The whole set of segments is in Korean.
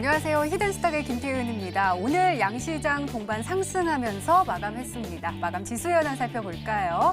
안녕하세요. 히든스탁의 김태은입니다. 오늘 양시장 동반 상승하면서 마감했습니다. 마감 지수 현황 살펴볼까요?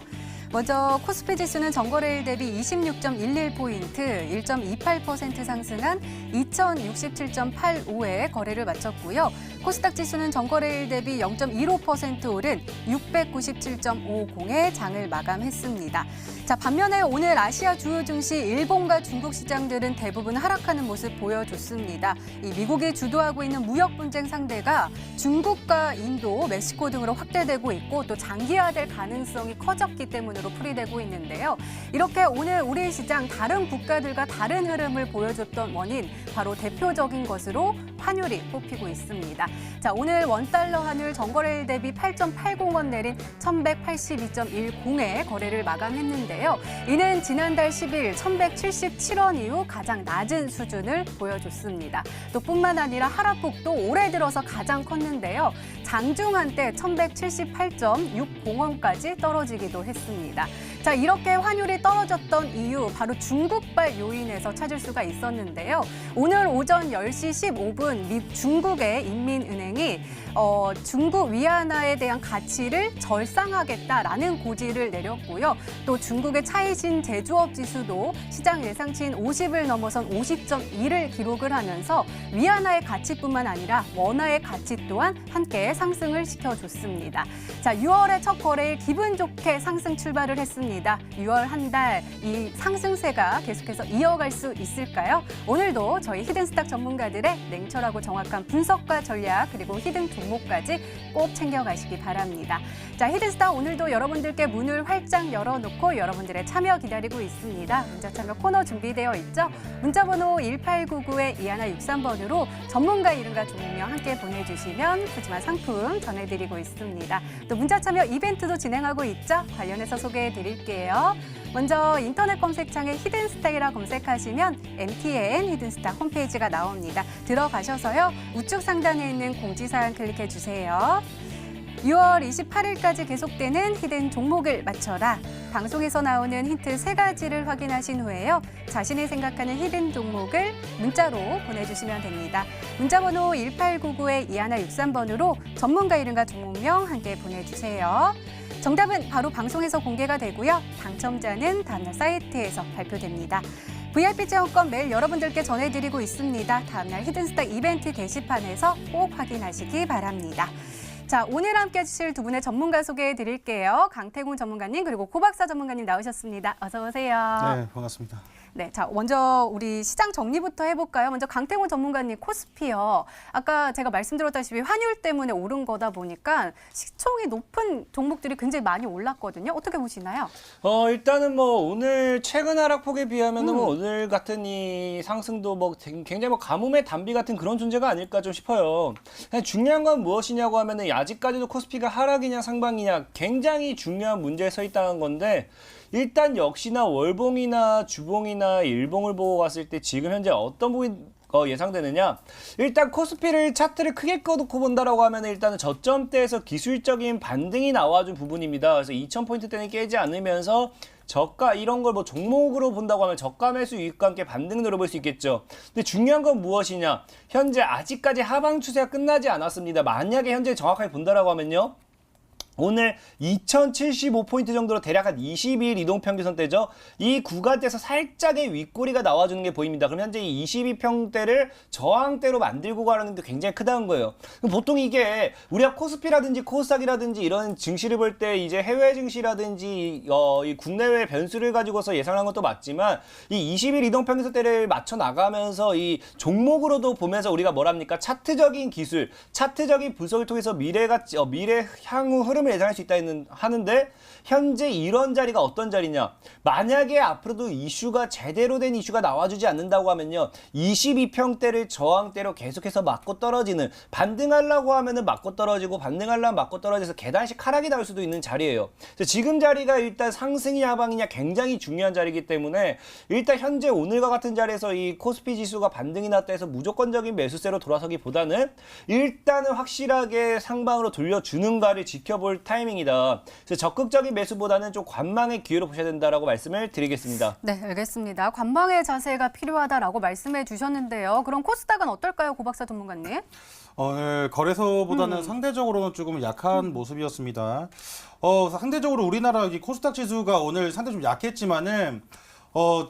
먼저 코스피 지수는 전거래일 대비 26.11포인트, 1.28% 상승한 2067.85에 거래를 마쳤고요. 코스닥 지수는 전거래일 대비 0.15% 오른 697.50에 장을 마감했습니다. 자, 반면에 오늘 아시아 주요 증시 일본과 중국 시장들은 대부분 하락하는 모습 보여줬습니다. 이 미국이 주도하고 있는 무역 분쟁 상대가 중국과 인도, 멕시코 등으로 확대되고 있고 또 장기화될 가능성이 커졌기 때문으로 풀이되고 있는데요. 이렇게 오늘 우리 시장 다른 국가들과 다른 흐름을 보여줬던 원인 바로 대표적인 것으로 환율이 뽑히고 있습니다. 자, 오늘 원달러 환율 전거래일 대비 8.80원 내린 1182.10에 거래를 마감했는데요. 이는 지난달 10일 1177원 이후 가장 낮은 수준을 보여줬습니다. 또 뿐만 아니라 하락폭도 올해 들어서 가장 컸는데요. 장중 한때 1178.60원까지 떨어지기도 했습니다. 자, 이렇게 환율이 떨어졌던 이유 바로 중국발 요인에서 찾을 수가 있었는데요. 오늘 오전 10시 15분 중국의 인민은행이 중국 위안화에 대한 가치를 절상하겠다라는 고지를 내렸고요. 또 중국의 차이신 제조업 지수도 시장 예상치인 50을 넘어선 50.2를 기록을 하면서 위안화의 가치뿐만 아니라 원화의 가치 또한 함께 상승을 시켜줬습니다. 자, 6월의 첫 거래일 기분 좋게 상승 출발을 했습니다. 6월 한 달 이 상승세가 계속해서 이어갈 수 있을까요? 오늘도 저희 히든스탁 전문가들의 냉철하고 정확한 분석과 전략 그리고 히든 종목까지 꼭 챙겨가시기 바랍니다. 자, 히든스탁 오늘도 여러분들께 문을 활짝 열어놓고 여러분들의 참여 기다리고 있습니다. 문자 참여 코너 준비되어 있죠? 문자번호 1899-2163번으로 전문가 이름과 종목명 함께 보내주시면 푸짐한 상품 전해드리고 있습니다. 또 문자 참여 이벤트도 진행하고 있죠? 관련해서 소개해드릴게요. 먼저 인터넷 검색창에 히든스탁이라 검색하시면 MTN 히든스탁 홈페이지가 나옵니다. 들어가셔서요. 우측 상단에 있는 공지사항 클릭해주세요. 6월 28일까지 계속되는 히든 종목을 맞춰라. 방송에서 나오는 힌트 3가지를 확인하신 후에요. 자신이 생각하는 히든 종목을 문자로 보내주시면 됩니다. 문자번호 1899-2163번으로 전문가 이름과 종목명 함께 보내주세요. 정답은 바로 방송에서 공개가 되고요. 당첨자는 다음날 사이트에서 발표됩니다. VIP 체험권 매일 여러분들께 전해드리고 있습니다. 다음날 히든스탁 이벤트 게시판에서 꼭 확인하시기 바랍니다. 자, 오늘 함께 해주실 두 분의 전문가 소개해 드릴게요. 강태공 전문가님 그리고 고박사 전문가님 나오셨습니다. 어서 오세요. 네, 반갑습니다. 네, 자, 먼저 우리 시장 정리부터 해볼까요? 먼저 강태공 전문가님 코스피요. 아까 제가 말씀드렸다시피 환율 때문에 오른 거다 보니까 시총이 높은 종목들이 굉장히 많이 올랐거든요. 어떻게 보시나요? 일단은 뭐 오늘 최근 하락폭에 비하면은 뭐 오늘 같은 이 상승도 뭐 굉장히 뭐 가뭄의 단비 같은 그런 존재가 아닐까 좀 싶어요. 중요한 건 무엇이냐고 하면은 아직까지도 코스피가 하락이냐 상방이냐 굉장히 중요한 문제에 서 있다는 건데 일단 역시나 월봉이나 주봉이나 일봉을 보고 갔을 때 지금 현재 어떤 부분이 예상되느냐? 일단 코스피를 차트를 크게 꺼놓고 본다라고 하면 일단은 저점대에서 기술적인 반등이 나와준 부분입니다. 그래서 2000포인트대는 깨지 않으면서 저가 이런 걸 뭐 종목으로 본다고 하면 저가 매수 유입과 함께 반등 노려볼 수 있겠죠. 근데 중요한 건 무엇이냐? 현재 아직까지 하방 추세가 끝나지 않았습니다. 만약에 현재 정확하게 본다라고 하면요. 오늘 2075포인트 정도로 대략 한 22일 이동평균선대죠. 이 구간대에서 살짝의 윗꼬리가 나와주는 게 보입니다. 그럼 현재 이 22평대를 저항대로 만들고 가는 게 굉장히 크다는 거예요. 보통 이게 우리가 코스피라든지 코스닥이라든지 이런 증시를 볼 때 이제 해외 증시라든지 이 국내외 변수를 가지고서 예상한 것도 맞지만 이 20일 이동평균선대를 맞춰 나가면서 이 종목으로도 보면서 우리가 뭐랍니까? 차트적인 기술, 차트적인 분석을 통해서 미래 향후 흐름 예상할 수 있다 하는데 현재 이런 자리가 어떤 자리냐? 만약에 앞으로도 이슈가 제대로 된 이슈가 나와주지 않는다고 하면요. 22평대를 저항대로 계속해서 맞고 떨어지는 반등하려고 하면은 맞고 떨어지고 반등하려면 맞고 떨어져서 계단식 하락이 나올 수도 있는 자리예요. 지금 자리가 일단 상승이냐 하방이냐 굉장히 중요한 자리이기 때문에 일단 현재 오늘과 같은 자리에서 이 코스피 지수가 반등이 났다 해서 무조건적인 매수세로 돌아서기보다는 일단은 확실하게 상방으로 돌려주는가를 지켜볼 볼 타이밍이다. 그래서 적극적인 매수보다는 좀 관망의 기회로 보셔야 된다라고 말씀을 드리겠습니다. 네, 알겠습니다. 관망의 자세가 필요하다라고 말씀해 주셨는데요. 그럼 코스닥은 어떨까요, 고박사 전문가님? 오늘 거래소보다는 상대적으로는 조금 약한 모습이었습니다. 상대적으로 우리나라 이 코스닥 지수가 오늘 상당히 좀 약했지만은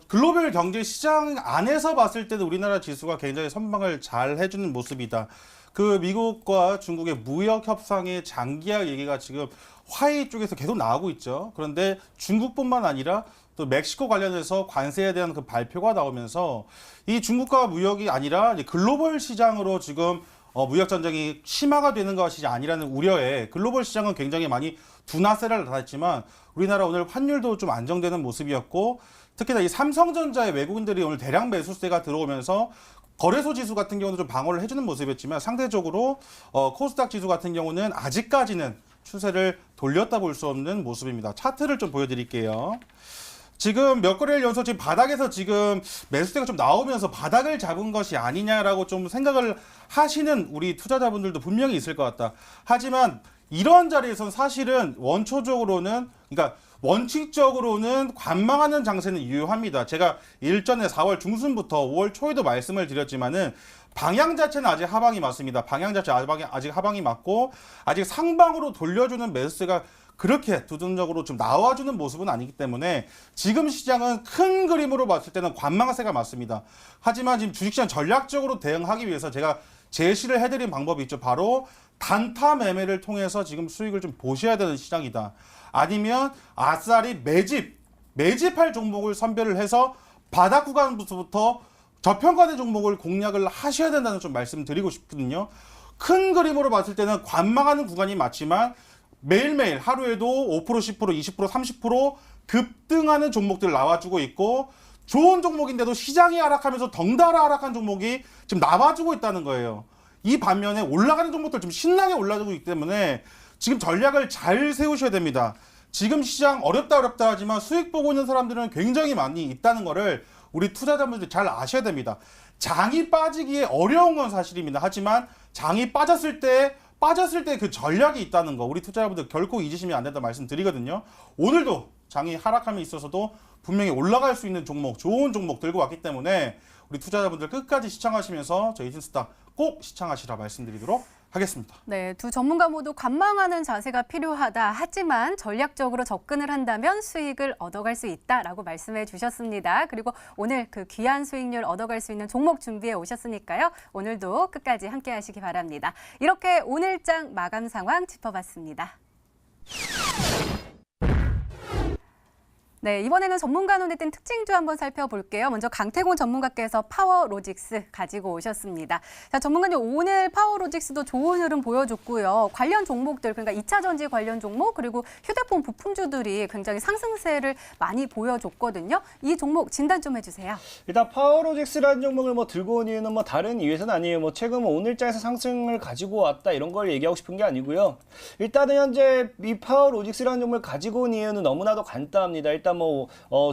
글로벌 경제 시장 안에서 봤을 때도 우리나라 지수가 굉장히 선방을 잘 해주는 모습이다. 그 미국과 중국의 무역 협상의 장기화 얘기가 지금 화웨이 쪽에서 계속 나오고 있죠. 그런데 중국뿐만 아니라 또 멕시코 관련해서 관세에 대한 그 발표가 나오면서 이 중국과 무역이 아니라 이제 글로벌 시장으로 지금 무역 전쟁이 심화가 되는 것이 아니라는 우려에 글로벌 시장은 굉장히 많이 둔화세를 나타냈지만 우리나라 오늘 환율도 좀 안정되는 모습이었고 특히나 이 삼성전자의 외국인들이 오늘 대량 매수세가 들어오면서 거래소 지수 같은 경우는 좀 방어를 해주는 모습이었지만 상대적으로 코스닥 지수 같은 경우는 아직까지는 추세를 돌렸다 볼 수 없는 모습입니다. 차트를 좀 보여드릴게요. 지금 몇 거래일 연속 지금 바닥에서 지금 매수세가 좀 나오면서 바닥을 잡은 것이 아니냐라고 좀 생각을 하시는 우리 투자자분들도 분명히 있을 것 같다. 하지만 이런 자리에서는 사실은 원초적으로는 그러니까 원칙적으로는 관망하는 장세는 유효합니다. 제가 일전에 4월 중순부터 5월 초에도 말씀을 드렸지만은 방향 자체는 아직 하방이 맞습니다. 방향 자체 아직 하방이 맞고 아직 상방으로 돌려주는 매수세가 그렇게 두둔적으로 좀 나와주는 모습은 아니기 때문에 지금 시장은 큰 그림으로 봤을 때는 관망세가 맞습니다. 하지만 지금 주식시장 전략적으로 대응하기 위해서 제가 제시를 해드린 방법이 있죠. 바로 단타 매매를 통해서 지금 수익을 좀 보셔야 되는 시장이다. 아니면 아싸리 매집할 종목을 선별을 해서 바닥 구간부터 저평가된 종목을 공략을 하셔야 된다는 좀 말씀드리고 싶거든요. 큰 그림으로 봤을 때는 관망하는 구간이 맞지만 매일매일 하루에도 5%, 10%, 20%, 30% 급등하는 종목들 나와주고 있고 좋은 종목인데도 시장이 하락하면서 덩달아 하락한 종목이 지금 나와주고 있다는 거예요. 이 반면에 올라가는 종목들 좀 신나게 올라주고 있기 때문에 지금 전략을 잘 세우셔야 됩니다. 지금 시장 어렵다 하지만 수익 보고 있는 사람들은 굉장히 많이 있다는 거를 우리 투자자분들 잘 아셔야 됩니다. 장이 빠지기에 어려운 건 사실입니다. 하지만 장이 빠졌을 때 그 전략이 있다는 거 우리 투자자분들 결코 잊으시면 안 된다 말씀드리거든요. 오늘도 장이 하락함에 있어서도 분명히 올라갈 수 있는 종목, 좋은 종목 들고 왔기 때문에 우리 투자자분들 끝까지 시청하시면서 저희 이진스탁 꼭 시청하시라 말씀드리도록 하겠습니다. 네, 두 전문가 모두 관망하는 자세가 필요하다. 하지만 전략적으로 접근을 한다면 수익을 얻어갈 수 있다라고 말씀해 주셨습니다. 그리고 오늘 그 귀한 수익률 얻어갈 수 있는 종목 준비해 오셨으니까요. 오늘도 끝까지 함께 하시기 바랍니다. 이렇게 오늘장 마감 상황 짚어봤습니다. 네, 이번에는 전문가 눈에 띈 특징주 한번 살펴볼게요. 먼저 강태공 전문가께서 파워로직스 가지고 오셨습니다. 자, 전문가님 오늘 파워로직스도 좋은 흐름 보여줬고요. 관련 종목들, 그러니까 2차 전지 관련 종목 그리고 휴대폰 부품주들이 굉장히 상승세를 많이 보여줬거든요. 이 종목 진단 좀 해주세요. 일단 파워로직스라는 종목을 들고 온 이유는 다른 이유에서는 아니에요. 최근 오늘장에서 상승을 가지고 왔다 이런 걸 얘기하고 싶은 게 아니고요. 일단은 현재 이 파워로직스라는 종목을 가지고 온 이유는 너무나도 간단합니다. 일단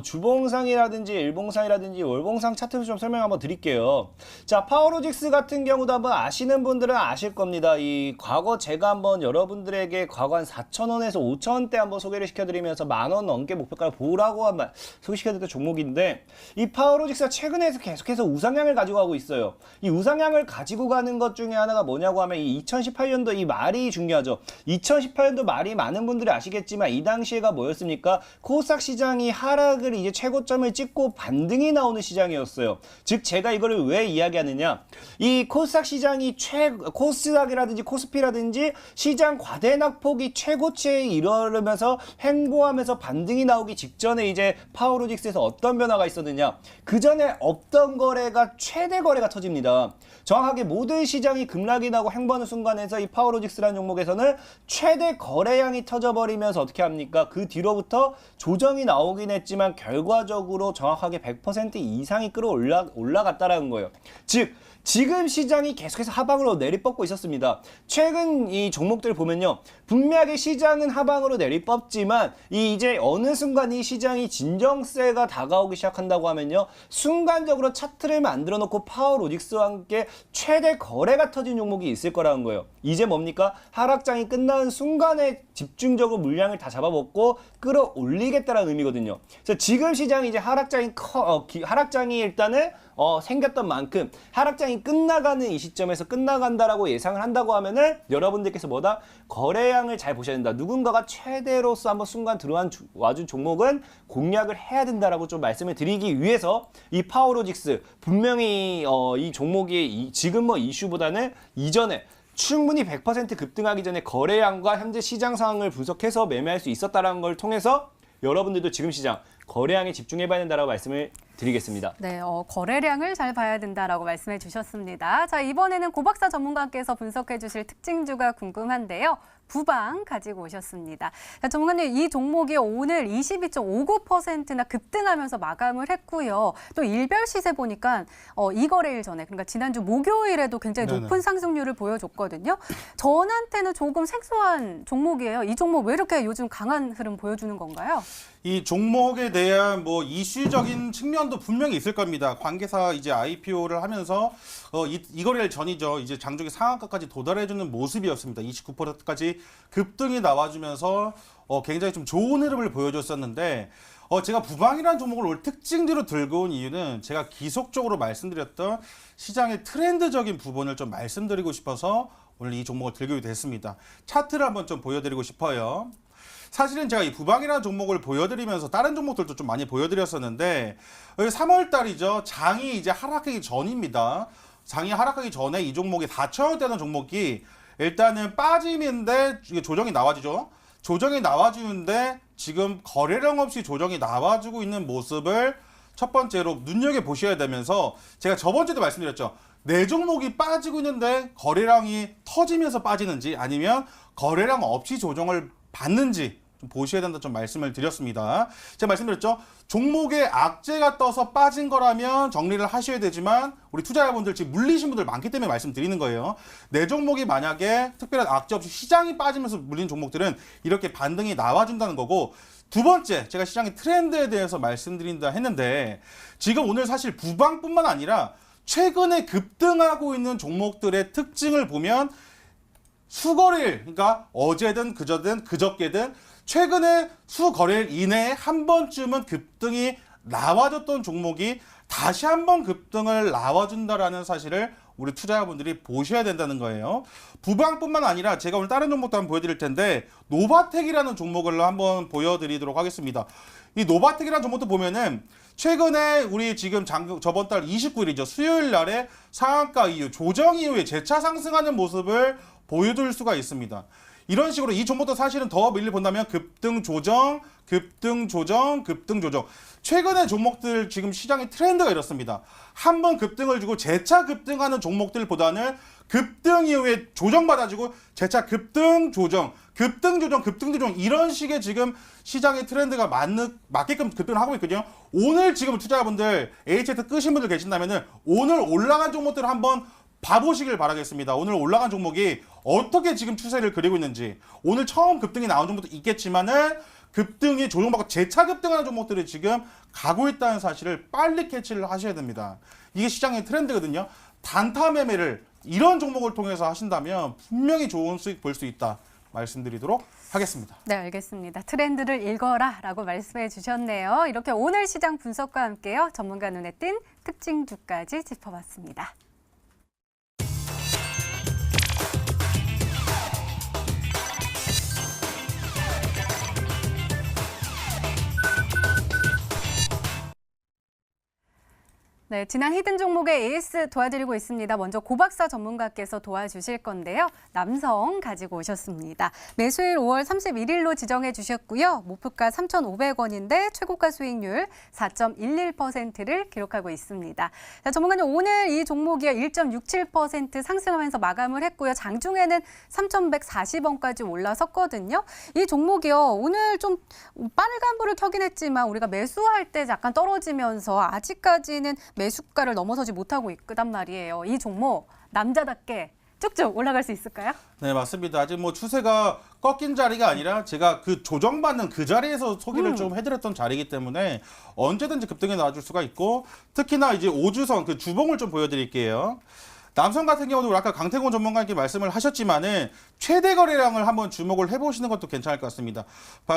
주봉상이라든지 일봉상이라든지 월봉상 차트를 좀 설명 한번 드릴게요. 자, 파워로직스 같은 경우도 한번 아시는 분들은 아실 겁니다. 이 과거 제가 한번 여러분들에게 과거 한 4,000원에서 5,000원대 한번 소개를 시켜드리면서 10,000원 넘게 목표가를 보라고 한번 소개시켜드렸던 종목인데 이 파워로직스가 최근에 계속해서 우상향을 가지고 가고 있어요. 이 우상향을 가지고 가는 것 중에 하나가 뭐냐고 하면 이 2018년도 이 말이 중요하죠. 2018년도 말이 많은 분들이 아시겠지만 이 당시에가 뭐였습니까? 코스닥 시장이 하락을 이제 최고점을 찍고 반등이 나오는 시장이었어요. 즉 제가 이거를 왜 이야기하느냐? 이 코스닥 시장이 코스닥이라든지 코스피라든지 시장 과대낙폭이 최고치에 이르면서 횡보하면서 반등이 나오기 직전에 이제 파워로직스에서 어떤 변화가 있었느냐? 그 전에 없던 거래가 최대 거래가 터집니다. 정확하게 모든 시장이 급락이 나고 횡보하는 순간에서 이 파워로직스라는 종목에서는 최대 거래량이 터져버리면서 어떻게 합니까? 그 뒤로부터 조정이 나오긴 했지만 결과적으로 정확하게 100% 이상이 끌어올라갔다라는 거예요. 즉 지금 시장이 계속해서 하방으로 내리뻗고 있었습니다. 최근 이 종목들 보면요. 분명하게 시장은 하방으로 내리뻗지만 이제 어느 순간 이 시장이 진정세가 다가오기 시작한다고 하면요. 순간적으로 차트를 만들어 놓고 파워로직스와 함께 최대 거래가 터진 종목이 있을 거라는 거예요. 이제 뭡니까? 하락장이 끝나는 순간에 집중적으로 물량을 다 잡아먹고 끌어올리겠다는 의미거든요. 그래서 지금 시장이 이제 하락장이 일단은 생겼던 만큼 하락장이 끝나가는 이 시점에서 끝나간다라고 예상을 한다고 하면은 여러분들께서 뭐다? 거래량을 잘 보셔야 된다. 누군가가 최대로서 한번 순간 들어와준 종목은 공략을 해야 된다라고 좀 말씀을 드리기 위해서 이 파워로직스 분명히 이 종목이 지금 뭐 이슈보다는 이전에 충분히 100% 급등하기 전에 거래량과 현재 시장 상황을 분석해서 매매할 수 있었다는 걸 통해서 여러분들도 지금 시장 거래량에 집중해봐야 된다라고 말씀을 드리겠습니다. 네, 거래량을 잘 봐야 된다라고 말씀해 주셨습니다. 자, 이번에는 고박사 전문가께서 분석해 주실 특징주가 궁금한데요. 부방 가지고 오셨습니다. 자, 전문가님, 이 종목이 오늘 22.59%나 급등하면서 마감을 했고요. 또 일별 시세 보니까 이 거래일 전에, 그러니까 지난주 목요일에도 굉장히 네네. 높은 상승률을 보여줬거든요. 저한테는 조금 생소한 종목이에요. 이 종목 왜 이렇게 요즘 강한 흐름 보여주는 건가요? 이 종목에 대한 뭐 이슈적인 측면도 분명히 있을 겁니다. 관계사 이제 IPO를 하면서 이 거래일 전이죠. 이제 장중에 상한가까지 도달해주는 모습이었습니다. 29%까지 급등이 나와주면서 굉장히 좀 좋은 흐름을 보여줬었는데 제가 부방이라는 종목을 오늘 특징으로 들고 온 이유는 제가 기속적으로 말씀드렸던 시장의 트렌드적인 부분을 좀 말씀드리고 싶어서 오늘 이 종목을 들게 됐습니다. 차트를 한번 좀 보여드리고 싶어요. 사실은 제가 이 부방이라는 종목을 보여드리면서 다른 종목들도 좀 많이 보여드렸었는데 3월 달이죠. 장이 이제 하락하기 전입니다. 장이 하락하기 전에 이 종목이 4,000원대는 종목이 일단은 빠짐인데 이게 조정이 나와주죠. 조정이 나와주는데 지금 거래량 없이 조정이 나와주고 있는 모습을 첫 번째로 눈여겨보셔야 되면서 제가 저번 주에도 말씀드렸죠. 내 종목이 빠지고 있는데 거래량이 터지면서 빠지는지 아니면 거래량 없이 조정을 받는지 좀 보셔야 된다 좀 말씀을 드렸습니다. 제가 말씀드렸죠. 종목에 악재가 떠서 빠진 거라면 정리를 하셔야 되지만 우리 투자자분들 지금 물리신 분들 많기 때문에 말씀드리는 거예요. 내 종목이 만약에 특별한 악재 없이 시장이 빠지면서 물린 종목들은 이렇게 반등이 나와준다는 거고 두 번째 제가 시장의 트렌드에 대해서 말씀드린다 했는데 지금 오늘 사실 부방뿐만 아니라 최근에 급등하고 있는 종목들의 특징을 보면 수거래일, 그러니까 어제든 그저든 그저께든 최근에 수거래일 이내에 한 번쯤은 급등이 나와줬던 종목이 다시 한번 급등을 나와준다라는 사실을 우리 투자자분들이 보셔야 된다는 거예요. 부방뿐만 아니라 제가 오늘 다른 종목도 한번 보여드릴 텐데 노바텍이라는 종목을 한번 보여드리도록 하겠습니다. 이 노바텍이라는 종목도 보면은 최근에 우리 지금 저번 달 29일이죠. 수요일 날에 상한가 이후 조정 이후에 재차 상승하는 모습을 보여줄 수가 있습니다. 이런 식으로 이 종목도 사실은 더 밀리 본다면 급등 조정, 급등 조정, 급등 조정. 최근의 종목들 지금 시장의 트렌드가 이렇습니다. 한 번 급등을 주고 재차 급등하는 종목들보다는 급등 이후에 조정받아주고 재차 급등 조정, 급등 조정, 급등 조정 이런 식의 지금 시장의 트렌드가 맞게끔 급등을 하고 있거든요. 오늘 지금 투자자분들 HZ 끄신 분들 계신다면은 오늘 올라간 종목들을 한번 봐보시길 바라겠습니다. 오늘 올라간 종목이 어떻게 지금 추세를 그리고 있는지 오늘 처음 급등이 나온 종목도 있겠지만은 급등이 조정받고 재차 급등하는 종목들이 지금 가고 있다는 사실을 빨리 캐치를 하셔야 됩니다. 이게 시장의 트렌드거든요. 단타 매매를 이런 종목을 통해서 하신다면 분명히 좋은 수익 볼 수 있다 말씀드리도록 하겠습니다. 네, 알겠습니다. 트렌드를 읽어라 라고 말씀해 주셨네요. 이렇게 오늘 시장 분석과 함께요. 전문가 눈에 띈 특징주까지 짚어봤습니다. 네, 지난 히든 종목의 에이스 도와드리고 있습니다. 먼저 고박사 전문가께서 도와주실 건데요. 남성 가지고 오셨습니다. 매수일 5월 31일로 지정해 주셨고요. 목표가 3,500원인데 최고가 수익률 4.11%를 기록하고 있습니다. 자, 전문가님 오늘 이 종목이 1.67% 상승하면서 마감을 했고요. 장중에는 3,140원까지 올라섰거든요. 이 종목이요. 오늘 좀 빨간불을 켜긴 했지만 우리가 매수할 때 약간 떨어지면서 아직까지는 매수가를 넘어서지 못하고 있단 말이에요. 이 종목 남자답게 쭉쭉 올라갈 수 있을까요? 네, 맞습니다. 아직 뭐 추세가 꺾인 자리가 아니라 제가 그 조정받는 그 자리에서 소개를 좀 해드렸던 자리이기 때문에 언제든지 급등에 나와줄 수가 있고, 특히나 이제 5주선 그 주봉을 좀 보여드릴게요. 남성 같은 경우도 아까 강태곤 전문가님께 말씀을 하셨지만은 최대 거래량을 한번 주목을 해보시는 것도 괜찮을 것 같습니다.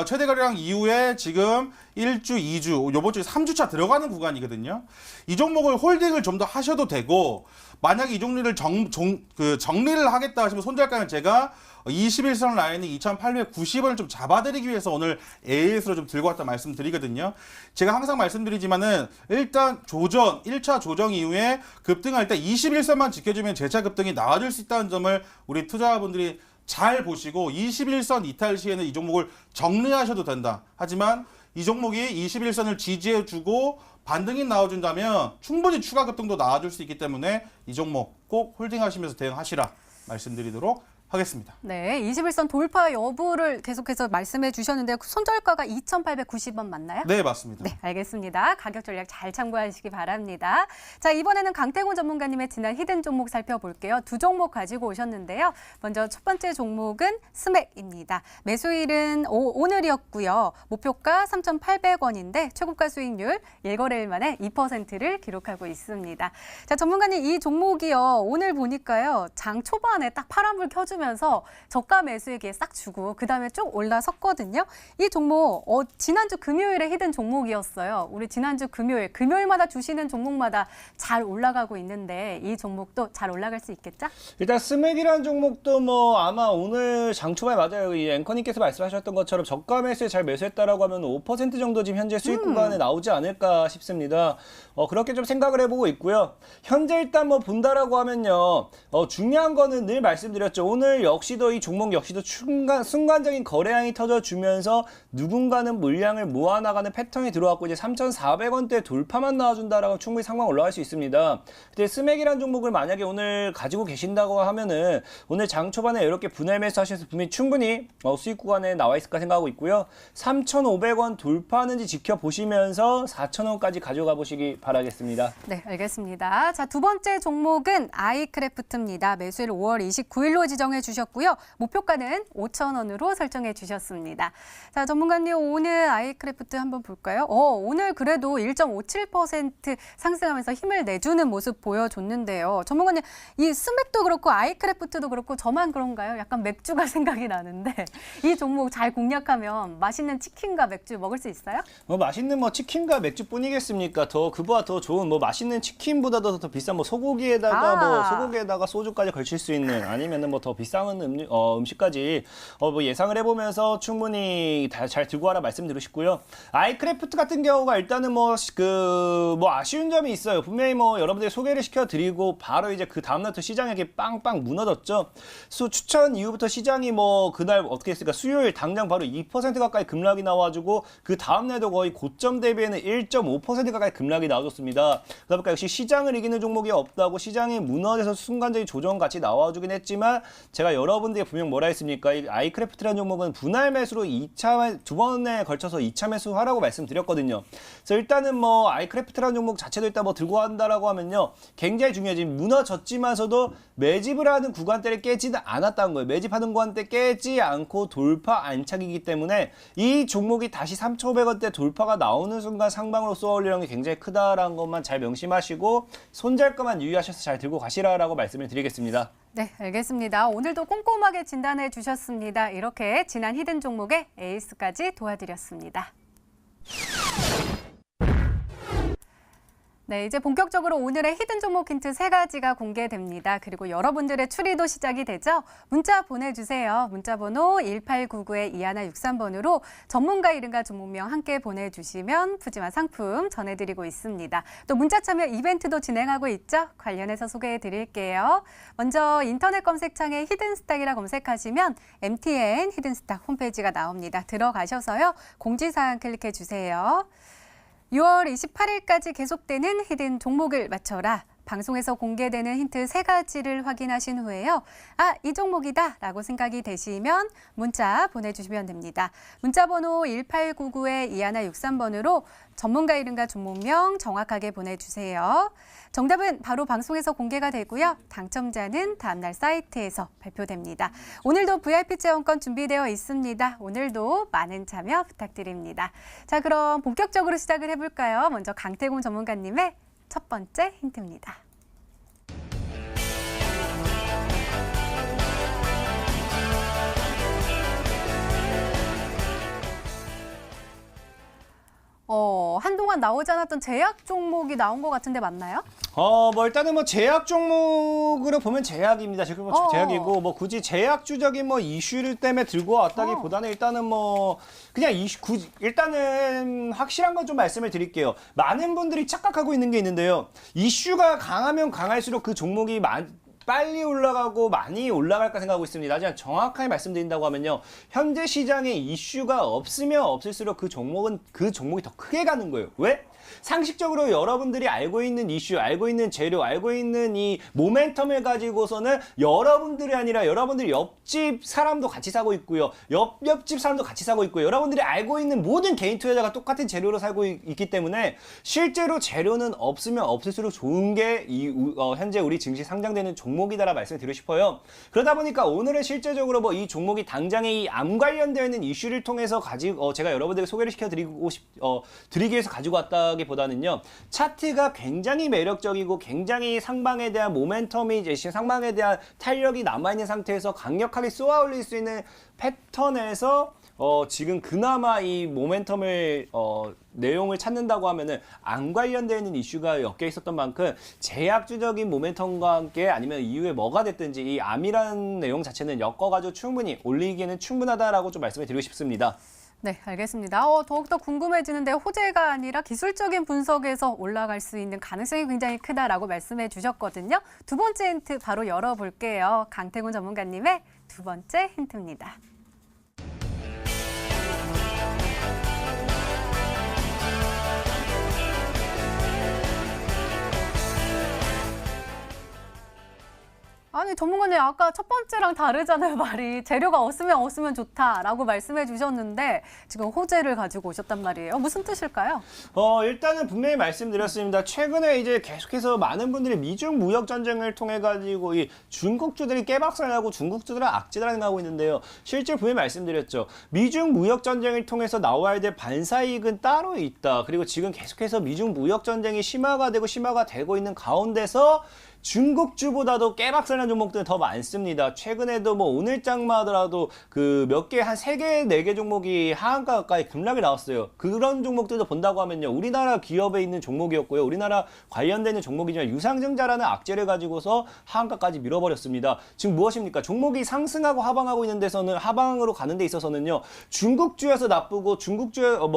최대 거래량 이후에 지금 1주, 2주, 요번 주에 3주차 들어가는 구간이거든요. 이 종목을 홀딩을 좀 더 하셔도 되고, 만약에 이 종류를 정리를 하겠다 하시면 손절가는 제가 21선 라인이 2,890원을 좀 잡아드리기 위해서 오늘 AS로 좀 들고 왔다 말씀드리거든요. 제가 항상 말씀드리지만은 일단 1차 조정 이후에 급등할 때 21선만 지켜주면 재차 급등이 나와줄 수 있다는 점을 우리 투자자분들이 잘 보시고 21선 이탈 시에는 이 종목을 정리하셔도 된다. 하지만 이 종목이 21선을 지지해주고 반등이 나와준다면 충분히 추가 급등도 나와줄 수 있기 때문에 이 종목 꼭 홀딩하시면서 대응하시라 말씀드리도록 하겠습니다. 네, 21선 돌파 여부를 계속해서 말씀해 주셨는데 손절가가 2,890원 맞나요? 네, 맞습니다. 네, 알겠습니다. 가격 전략 잘 참고하시기 바랍니다. 자, 이번에는 강태곤 전문가님의 지난 히든 종목 살펴볼게요. 두 종목 가지고 오셨는데요. 먼저 첫 번째 종목은 스맥입니다. 매수일은 오늘이었고요. 목표가 3,800원인데 최고가 수익률 1거래일 만에 2%를 기록하고 있습니다. 자, 전문가님 이 종목이요. 오늘 보니까요. 장 초반에 딱 파란불 켜주면서 저가 매수에게 싹 주고 그다음에 쭉 올라섰거든요. 이 종목 지난주 금요일에 히든 종목이었어요. 우리 지난주 금요일마다 주시는 종목마다 잘 올라가고 있는데 이 종목도 잘 올라갈 수 있겠죠? 일단 스맥이라는 종목도 뭐 아마 오늘 장 초반에 맞아요. 이 앵커님께서 말씀하셨던 것처럼 저가 매수에 잘 매수했다라고 하면 5% 정도 지금 현재 수익 구간에 나오지 않을까 싶습니다. 그렇게 좀 생각을 해보고 있고요. 현재 일단 뭐 본다라고 하면요. 중요한 거는 늘 말씀드렸죠. 오늘 역시도 이 종목 역시도 순간적인 거래량이 터져주면서 누군가는 물량을 모아나가는 패턴이 들어왔고 이제 3,400원대 돌파만 나와준다라고 충분히 상방 올라갈 수 있습니다. 근데 스맥이라는 종목을 만약에 오늘 가지고 계신다고 하면은 오늘 장 초반에 이렇게 분할 매수하셔서 분명히 충분히 수익 구간에 나와 있을까 생각하고 있고요. 3,500원 돌파하는지 지켜보시면서 4,000원까지 가져가 보시기 바라겠습니다. 네, 알겠습니다. 자, 두 번째 종목은 아이크래프트입니다. 매수일 5월 29일로 지정해 주셨고요. 목표가는 5,000원으로 설정해 주셨습니다. 자, 전문가님 오늘 아이크래프트 한번 볼까요? 오늘 그래도 1.57% 상승하면서 힘을 내주는 모습 보여줬는데요. 전문가님 이 스맥도 그렇고 아이크래프트도 그렇고 저만 그런가요? 약간 맥주가 생각이 나는데 이 종목 잘 공략하면 맛있는 치킨과 맥주 먹을 수 있어요? 맛있는 치킨과 맥주뿐이겠습니까? 그보다 더 좋은 맛있는 치킨보다도 더 비싼 소고기에다가 소주까지 걸칠 수 있는 아니면은 더 비싼 음식까지 예상을 해보면서 충분히 잘 들고 와라 말씀드리고 싶고요. 아이크래프트 같은 경우가 일단은 아쉬운 점이 있어요. 분명히 여러분들이 소개를 시켜드리고 바로 이제 그 다음날부터 시장이 이렇게 빵빵 무너졌죠. 추천 이후부터 시장이 그날 어떻게 했을까? 수요일 당장 바로 2% 가까이 급락이 나와가지고 그 다음날도 거의 고점 대비에는 1.5% 가까이 급락이 나와줬습니다. 그러다 보니까 역시 시장을 이기는 종목이 없다고 시장이 무너져서 순간적인 조정 같이 나와주긴 했지만 제가 여러분들에게 분명 뭐라 했습니까? 이 아이크래프트라는 종목은 분할 매수로 두 번에 걸쳐서 2차 매수하라고 말씀드렸거든요. 그래서 일단은 아이크래프트라는 종목 자체도 일단 들고 한다라고 하면요. 굉장히 중요하지. 무너졌지만서도 매집을 하는 구간대를 깨지는 않았다는 거예요. 매집하는 구간대 깨지 않고 돌파 안착이기 때문에 이 종목이 다시 3,500원대 돌파가 나오는 순간 상방으로 쏘아올리는 게 굉장히 크다라는 것만 잘 명심하시고 손절가만 유의하셔서 잘 들고 가시라라고 말씀을 드리겠습니다. 네, 알겠습니다. 오늘도 꼼꼼하게 진단해 주셨습니다. 이렇게 지난 히든 종목의 에이스까지 도와드렸습니다. 네, 이제 본격적으로 오늘의 히든 종목 힌트 3가지가 공개됩니다. 그리고 여러분들의 추리도 시작이 되죠. 문자 보내주세요. 문자 번호 1899-2163번으로 전문가 이름과 종목명 함께 보내주시면 푸짐한 상품 전해드리고 있습니다. 또 문자 참여 이벤트도 진행하고 있죠. 관련해서 소개해드릴게요. 먼저 인터넷 검색창에 히든스탁이라 검색하시면 MTN 히든스탁 홈페이지가 나옵니다. 들어가셔서요. 공지사항 클릭해주세요. 6월 28일까지 계속되는 히든 종목을 맞춰라. 방송에서 공개되는 힌트 3가지를 확인하신 후에요. 아, 이 종목이다 라고 생각이 되시면 문자 보내주시면 됩니다. 문자 번호 1899-2163번으로 전문가 이름과 종목명 정확하게 보내주세요. 정답은 바로 방송에서 공개가 되고요. 당첨자는 다음날 사이트에서 발표됩니다. 오늘도 VIP 체험권 준비되어 있습니다. 오늘도 많은 참여 부탁드립니다. 자, 그럼 본격적으로 시작을 해볼까요? 먼저 강태공 전문가님의 첫 번째 힌트입니다. 한동안 나오지 않았던 제약 종목이 나온 것 같은데 맞나요? 뭐 일단은 뭐 제약 종목으로 보면 제약입니다. 지금 뭐 제약이고 뭐 굳이 제약주적인 뭐 이슈를 때문에 들고 왔다기보다는 일단은 뭐 그냥 일단은 확실한 건 좀 말씀을 드릴게요. 많은 분들이 착각하고 있는 게 있는데요. 이슈가 강하면 강할수록 그 종목이 빨리 올라가고 많이 올라갈까 생각하고 있습니다. 하지만 정확하게 말씀드린다고 하면요. 현재 시장에 이슈가 없으면 없을수록 그 종목이 더 크게 가는 거예요. 왜? 상식적으로 여러분들이 알고 있는 이슈, 알고 있는 재료, 알고 있는 이 모멘텀을 가지고서는 여러분들이 아니라 여러분들 옆집 사람도 같이 사고 있고요. 옆집 사람도 같이 사고 있고요. 여러분들이 알고 있는 모든 개인 투자자가 똑같은 재료로 살고 있기 때문에 실제로 재료는 없으면 없을수록 좋은 게 현재 우리 증시 상장되는 종목이다라 말씀을 드리고 싶어요. 그러다 보니까 오늘은 실제적으로 뭐 이 종목이 당장에 이 암 관련되어 있는 이슈를 통해서 제가 여러분들에게 소개를 드리기 위해서 가지고 왔다기보다는요. 차트가 굉장히 매력적이고 굉장히 상방에 대한 모멘텀이 상방에 대한 탄력이 남아있는 상태에서 강력하게 쏘아 올릴 수 있는 패턴에서 지금 그나마 이 모멘텀을 내용을 찾는다고 하면은 안 관련되어 있는 이슈가 엮여 있었던 만큼 제약주적인 모멘텀과 함께 아니면 이후에 뭐가 됐든지 이 암이라는 내용 자체는 엮어가지고 충분히 올리기에는 충분하다라고 좀 말씀을 드리고 싶습니다. 네, 알겠습니다. 더욱더 궁금해지는데 호재가 아니라 기술적인 분석에서 올라갈 수 있는 가능성이 굉장히 크다라고 말씀해 주셨거든요. 두 번째 힌트 바로 열어볼게요. 강태군 전문가님의 두 번째 힌트입니다. 아니 전문가님 아까 첫 번째랑 다르잖아요 말이. 재료가 없으면 좋다라고 말씀해 주셨는데 지금 호재를 가지고 오셨단 말이에요. 무슨 뜻일까요? 일단은 분명히 말씀드렸습니다. 최근에 이제 계속해서 많은 분들이 미중 무역 전쟁을 통해 가지고 이 중국주들이 깨박살나고 중국주들은 악재당하고 있는데요. 실제 분명히 말씀드렸죠. 미중 무역 전쟁을 통해서 나와야 될 반사이익은 따로 있다. 그리고 지금 계속해서 미중 무역 전쟁이 심화가 되고 있는 가운데서 중국주보다도 깨박살난 종목들은 더 많습니다. 최근에도 뭐 오늘장만 하더라도 그 몇 개, 한 3개, 4개 종목이 하한가 가까이 급락이 나왔어요. 그런 종목들도 본다고 하면요. 우리나라 기업에 있는 종목이었고요. 우리나라 관련되는 종목이지만 유상증자라는 악재를 가지고서 하한가까지 밀어버렸습니다. 지금 무엇입니까? 종목이 상승하고 하방하고 있는 데서는 하방으로 가는 데 있어서는요. 중국주에서 나쁘고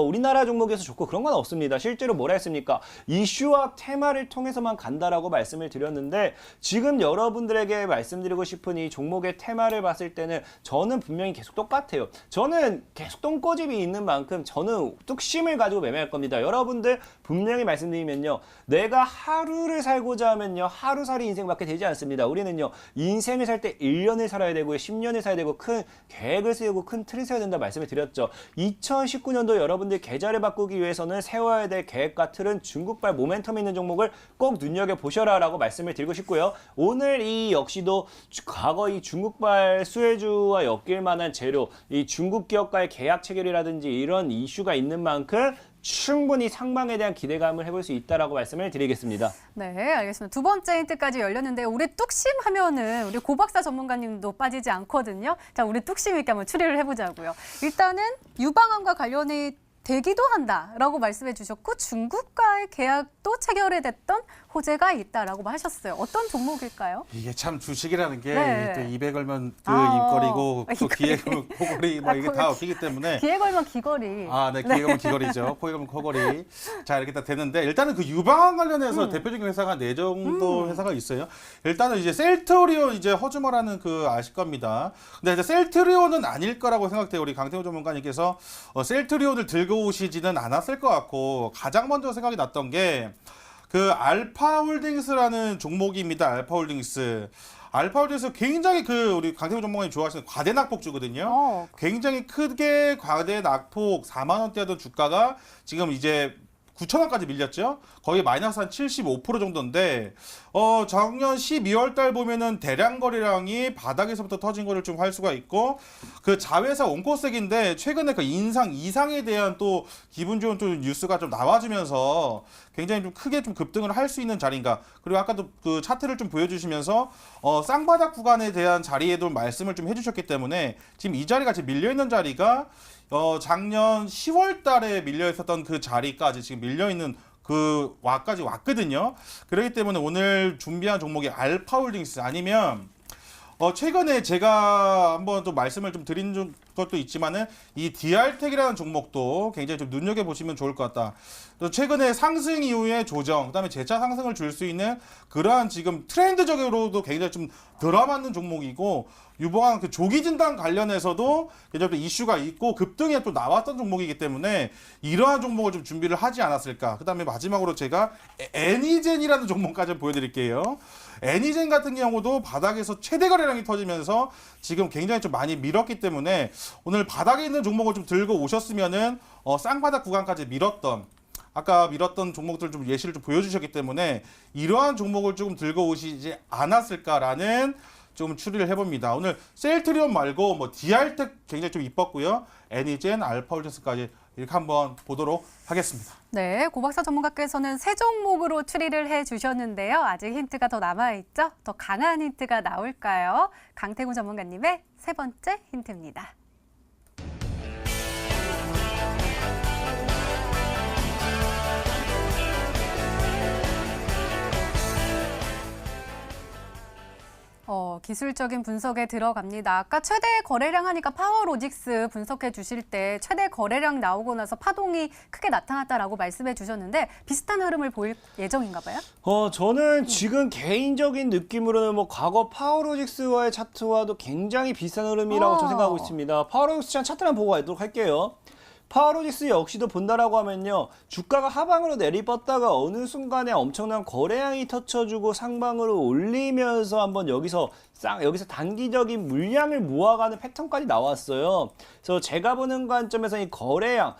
우리나라 종목에서 좋고 그런 건 없습니다. 실제로 뭐라 했습니까? 이슈와 테마를 통해서만 간다라고 말씀을 드렸는데 지금 여러분들에게 말씀드리고 싶은 이 종목의 테마를 봤을 때는 저는 분명히 계속 똑같아요. 저는 계속 똥꼬집이 있는 만큼 저는 뚝심을 가지고 매매할 겁니다. 여러분들 분명히 말씀드리면요. 내가 하루를 살고자 하면요. 하루살이 인생밖에 되지 않습니다. 우리는요. 인생을 살 때 1년을 살아야 되고 10년을 살아야 되고 큰 계획을 세우고 큰 틀을 세워야 된다 말씀을 드렸죠. 2019년도 여러분들 계좌를 바꾸기 위해서는 세워야 될 계획과 틀은 중국발 모멘텀 있는 종목을 꼭 눈여겨보셔라 라고 말씀을 드리고 싶고요. 오늘 이 역시도 과거 이 중국발 수혜주와 엮일 만한 재료, 이 중국 기업과의 계약 체결이라든지 이런 이슈가 있는 만큼 충분히 상방에 대한 기대감을 해볼 수 있다라고 말씀을 드리겠습니다. 네, 알겠습니다. 두 번째 힌트까지 열렸는데 우리 뚝심 하면은 우리 고박사 전문가님도 빠지지 않거든요. 자, 우리 뚝심 있게 한번 추리를 해보자고요. 일단은 유방암과 관련이 되기도 한다라고 말씀해 주셨고 중국과의 계약도 체결이 됐던 호재가 있다라고 하셨어요. 어떤 종목일까요? 이게 참 주식이라는 게 네. 또 입에 걸면 그 입거리고 또 귀에 걸면 코걸이 뭐 이게 다 엉키기 때문에 귀에 걸면 귀걸이. 네, 귀에 걸면 귀걸이죠. 코에 걸면 코걸이. 자, 이렇게 다 되는데 일단은 그 유방암 관련해서 대표적인 회사가 4정도 회사가 있어요. 일단은 이제 셀트리온 이제 허즈머라는 그 아실 겁니다. 근데 이제 셀트리온은 아닐 거라고 생각돼요. 우리 강태호 전문가님께서 셀트리온을 들고 오시지는 않았을 것 같고 가장 먼저 생각이 났던 게 그 알파홀딩스라는 종목입니다. 알파홀딩스 굉장히 우리 강태구 전문가님 좋아하시는 과대낙폭주거든요. 굉장히 크게 과대낙폭 4만 원대 하던 주가가 지금 이제 9,000원까지 밀렸죠. 거의 마이너스 한 75% 정도인데 작년 12월 달 보면은 대량 거래량이 바닥에서부터 터진 거를 좀 할 수가 있고 그 자회사 온코스닥인데 최근에 그 이상에 대한 또 기분 좋은 또 뉴스가 좀 나와주면서 굉장히 좀 크게 좀 급등을 할 수 있는 자리인가. 그리고 아까도 그 차트를 좀 보여주시면서 쌍바닥 구간에 대한 자리에도 말씀을 좀 해주셨기 때문에 지금 이 자리가 지금 밀려 있는 자리가 작년 10월 달에 밀려 있었던 그 자리까지 지금 밀려 있는 그 와까지 왔거든요. 그렇기 때문에 오늘 준비한 종목이 알파홀딩스 아니면 최근에 제가 한번 또 말씀을 좀 드린 것도 있지만은 이 DR텍이라는 종목도 굉장히 좀 눈여겨 보시면 좋을 것 같다. 최근에 상승 이후에 조정, 그다음에 재차 상승을 줄 수 있는 그러한 지금 트렌드적으로도 굉장히 좀 들어맞는 종목이고 유봉한 그 조기 진단 관련해서도 굉장히 이슈가 있고 급등에 또 나왔던 종목이기 때문에 이러한 종목을 좀 준비를 하지 않았을까. 그다음에 마지막으로 제가 애니젠이라는 종목까지 보여드릴게요. 애니젠 같은 경우도 바닥에서 최대 거래량이 터지면서 지금 굉장히 좀 많이 밀었기 때문에 오늘 바닥에 있는 종목을 좀 들고 오셨으면은 쌍바닥 구간까지 아까 밀었던 종목들 좀 예시를 좀 보여주셨기 때문에 이러한 종목을 조금 들고 오시지 않았을까라는 좀 추리를 해봅니다. 오늘 셀트리온 말고 뭐 DR텍 굉장히 좀 이뻤고요. 애니젠, 알파홀딩스까지 이렇게 한번 보도록 하겠습니다. 네, 고박사 전문가께서는 세 종목으로 추리를 해주셨는데요. 아직 힌트가 더 남아있죠? 더 강한 힌트가 나올까요? 강태구 전문가님의 세 번째 힌트입니다. 기술적인 분석에 들어갑니다. 아까 최대 거래량 하니까 파워로직스 분석해 주실 때 최대 거래량 나오고 나서 파동이 크게 나타났다라고 말씀해 주셨는데 비슷한 흐름을 보일 예정인가 봐요? 저는 지금 개인적인 느낌으로는 뭐 과거 파워로직스와의 차트와도 굉장히 비슷한 흐름이라고 저는 생각하고 있습니다. 파워로직스 차트를 한번 보고 가도록 할게요. 파워로직스 역시도 본다라고 하면요. 주가가 하방으로 내리뻗다가 어느 순간에 엄청난 거래량이 터쳐주고 상방으로 올리면서 한번 여기서 단기적인 물량을 모아가는 패턴까지 나왔어요. 그래서 제가 보는 관점에서 이 거래량,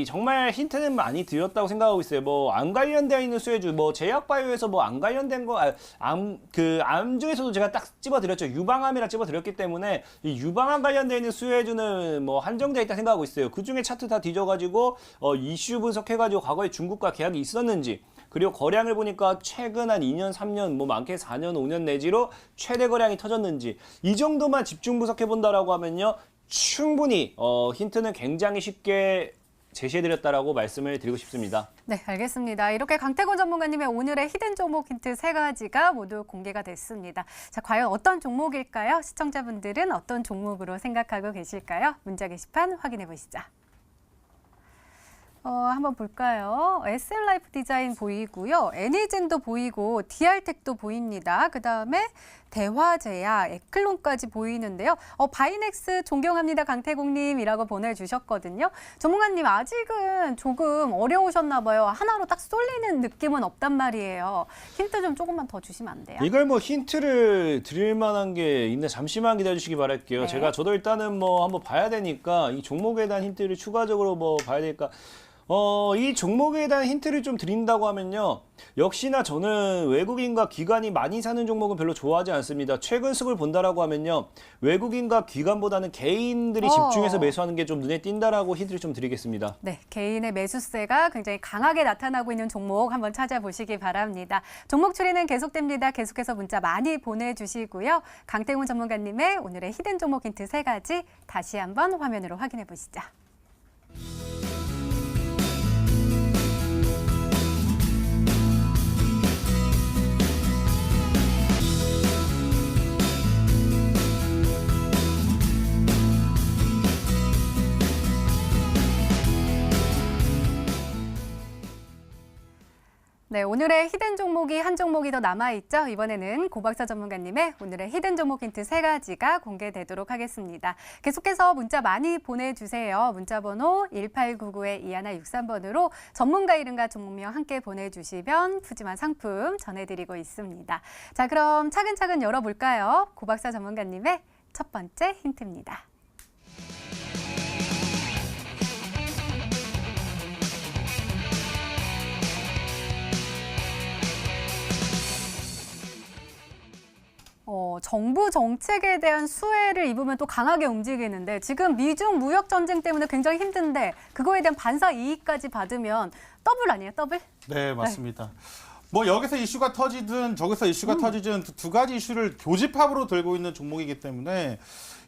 정말 힌트는 많이 드렸다고 생각하고 있어요. 뭐 안 관련되어 있는 수혜주, 뭐 제약바이오에서 뭐 안 관련된 거, 암 중에서도 제가 딱 집어드렸죠. 유방암이라 집어드렸기 때문에 이 유방암 관련되어 있는 수혜주는 뭐 한정되어 있다 생각하고 있어요. 그 중에 차트 다 뒤져가지고 이슈 분석해가지고 과거에 중국과 계약이 있었는지. 그리고 거량을 보니까 최근 한 2년, 3년, 뭐 많게 4년, 5년 내지로 최대 거량이 터졌는지 이 정도만 집중 분석해본다라고 하면요. 충분히 힌트는 굉장히 쉽게 제시해드렸다라고 말씀을 드리고 싶습니다. 네, 알겠습니다. 이렇게 강태구 전문가님의 오늘의 히든 종목 힌트 3가지가 모두 공개가 됐습니다. 자, 과연 어떤 종목일까요? 시청자분들은 어떤 종목으로 생각하고 계실까요? 문자 게시판 확인해 보시죠. 한번 볼까요? SL라이프 디자인 보이고요. 애니젠도 보이고 DR텍도 보입니다. 그다음에 대화제야, 에클론까지 보이는데요. 바이넥스 존경합니다 강태국님이라고 보내주셨거든요. 전문가님 아직은 조금 어려우셨나 봐요. 하나로 딱 쏠리는 느낌은 없단 말이에요. 힌트 좀 조금만 더 주시면 안 돼요? 이걸 뭐 힌트를 드릴 만한 게 있네. 잠시만 기다려주시기 바랄게요. 네. 저도 일단은 뭐 한번 봐야 되니까 이 종목에 대한 힌트를 추가적으로 뭐 봐야 되니까 이 종목에 대한 힌트를 좀 드린다고 하면요. 역시나 저는 외국인과 기관이 많이 사는 종목은 별로 좋아하지 않습니다. 최근 수급을 본다라고 하면요. 외국인과 기관보다는 개인들이 집중해서 매수하는 게 좀 눈에 띈다라고 힌트를 좀 드리겠습니다. 네, 개인의 매수세가 굉장히 강하게 나타나고 있는 종목 한번 찾아보시기 바랍니다. 종목 추리는 계속됩니다. 계속해서 문자 많이 보내주시고요. 강태훈 전문가님의 오늘의 히든 종목 힌트 3가지 다시 한번 화면으로 확인해 보시죠. 네, 오늘의 히든 종목이 한 종목이 더 남아있죠. 이번에는 고박사 전문가님의 오늘의 히든 종목 힌트 3가지가 공개되도록 하겠습니다. 계속해서 문자 많이 보내주세요. 문자번호 1899-2163번으로 전문가 이름과 종목명 함께 보내주시면 푸짐한 상품 전해드리고 있습니다. 자, 그럼 차근차근 열어볼까요? 고박사 전문가님의 첫 번째 힌트입니다. 정부 정책에 대한 수혜를 입으면 또 강하게 움직이는데 지금 미중 무역 전쟁 때문에 굉장히 힘든데 그거에 대한 반사 이익까지 받으면 더블 아니에요? 더블? 네, 맞습니다. 뭐 여기서 이슈가 터지든 저기서 이슈가 터지든 두 가지 이슈를 교집합으로 들고 있는 종목이기 때문에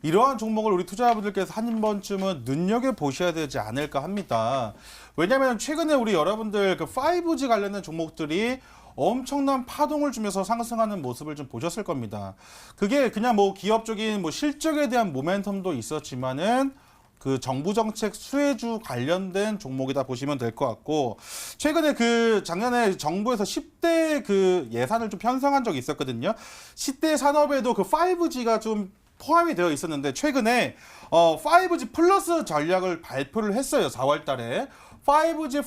이러한 종목을 우리 투자자분들께서 한 번쯤은 눈여겨보셔야 되지 않을까 합니다. 왜냐하면 최근에 우리 여러분들 그 5G 관련된 종목들이 엄청난 파동을 주면서 상승하는 모습을 좀 보셨을 겁니다. 그게 그냥 뭐 기업적인 뭐 실적에 대한 모멘텀도 있었지만은 그 정부 정책 수혜주 관련된 종목이다 보시면 될 것 같고, 최근에 그 작년에 정부에서 10대 그 예산을 좀 편성한 적이 있었거든요. 10대 산업에도 그 5G가 좀 포함이 되어 있었는데 최근에 5G 플러스 전략을 발표를 했어요. 4월 달에. 5G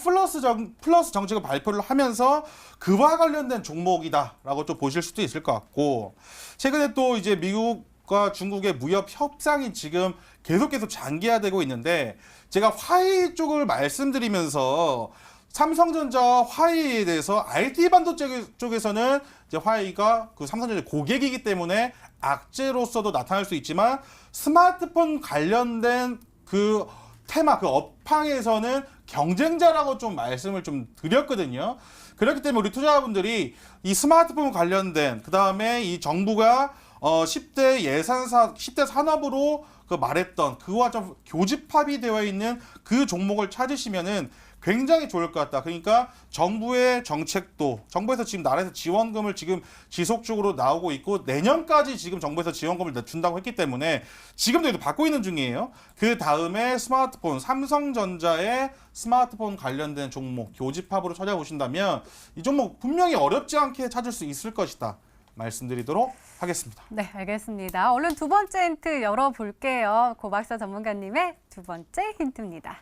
플러스 정책을 발표를 하면서 그와 관련된 종목이다라고 좀 보실 수도 있을 것 같고, 최근에 또 이제 미국과 중국의 무역 협상이 지금 계속 장기화되고 있는데, 제가 화웨이 쪽을 말씀드리면서 삼성전자와 화웨이에 대해서 IT 반도체 쪽에서는 이제 화웨이가 그 삼성전자 고객이기 때문에 악재로서도 나타날 수 있지만, 스마트폰 관련된 그 테마, 그 업황에서는 경쟁자라고 좀 말씀을 좀 드렸거든요. 그렇기 때문에 우리 투자자분들이 이 스마트폰 관련된, 그 다음에 이 정부가 10대 산업으로 그 말했던 그와 좀 교집합이 되어 있는 그 종목을 찾으시면은 굉장히 좋을 것 같다. 그러니까 정부의 정책도, 정부에서 지금 나라에서 지원금을 지금 지속적으로 나오고 있고, 내년까지 지금 정부에서 지원금을 준다고 했기 때문에 지금도 이거 받고 있는 중이에요. 그 다음에 스마트폰, 삼성전자의 스마트폰 관련된 종목 교집합으로 찾아보신다면 이 종목 분명히 어렵지 않게 찾을 수 있을 것이다 말씀드리도록 하겠습니다. 네, 알겠습니다. 얼른 두 번째 힌트 열어볼게요. 고박사 전문가님의 두 번째 힌트입니다.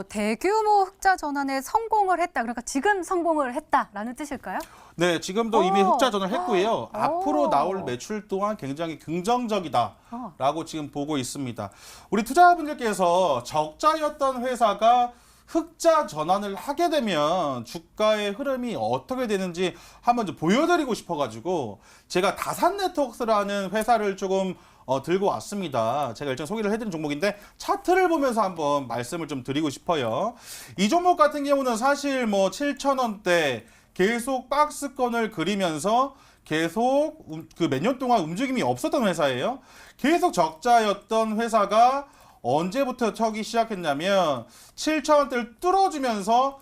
대규모 흑자 전환에 성공을 했다. 그러니까 지금 성공을 했다라는 뜻일까요? 네, 지금도 이미 흑자 전환을 했고요. 오. 앞으로 나올 매출 또한 굉장히 긍정적이다라고 지금 보고 있습니다. 우리 투자자분들께서 적자였던 회사가 흑자 전환을 하게 되면 주가의 흐름이 어떻게 되는지 한번 좀 보여드리고 싶어가지고 제가 다산네트워크스라는 회사를 조금 들고 왔습니다. 제가 일단 소개를 해드린 종목인데 차트를 보면서 한번 말씀을 좀 드리고 싶어요. 이 종목 같은 경우는 사실 뭐 7,000원대 계속 박스권을 그리면서 계속 그 몇 년 동안 움직임이 없었던 회사예요. 계속 적자였던 회사가 언제부터 터기 시작했냐면 7,000원대를 뚫어주면서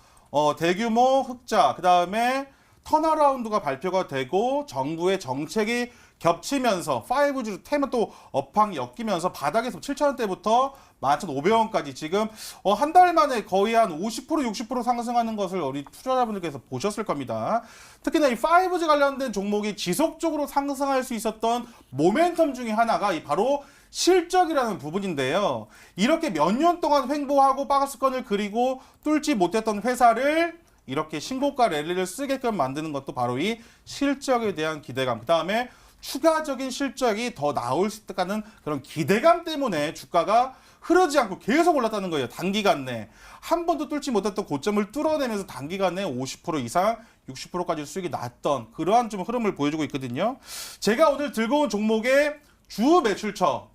대규모 흑자, 그 다음에 턴어라운드가 발표가 되고 정부의 정책이 겹치면서 5G 테마 또 업황이 엮이면서 바닥에서 7,000원대부터 11,500원까지 지금 한 달 만에 거의 한 50% 60% 상승하는 것을 우리 투자자분들께서 보셨을 겁니다. 특히나 이 5G 관련된 종목이 지속적으로 상승할 수 있었던 모멘텀 중에 하나가 바로 실적이라는 부분인데요. 이렇게 몇 년 동안 횡보하고 박스권을 그리고 뚫지 못했던 회사를 이렇게 신고가 랠리를 쓰게끔 만드는 것도 바로 이 실적에 대한 기대감, 그 다음에 추가적인 실적이 더 나올 수 있다는 그런 기대감 때문에 주가가 흐르지 않고 계속 올랐다는 거예요. 단기간 내 한 번도 뚫지 못했던 고점을 뚫어내면서 단기간 내 50% 이상 60%까지 수익이 났던 그러한 좀 흐름을 보여주고 있거든요. 제가 오늘 들고 온 종목의 주 매출처,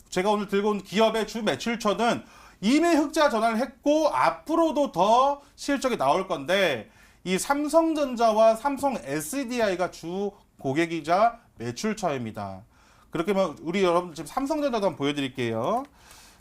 제가 오늘 들고 온 기업의 주 매출처는 이미 흑자 전환을 했고 앞으로도 더 실적이 나올 건데, 이 삼성전자와 삼성 SDI가 주 고객이자 매출처입니다. 그렇게 하면 우리 여러분 지금 삼성전자도 한번 보여드릴게요.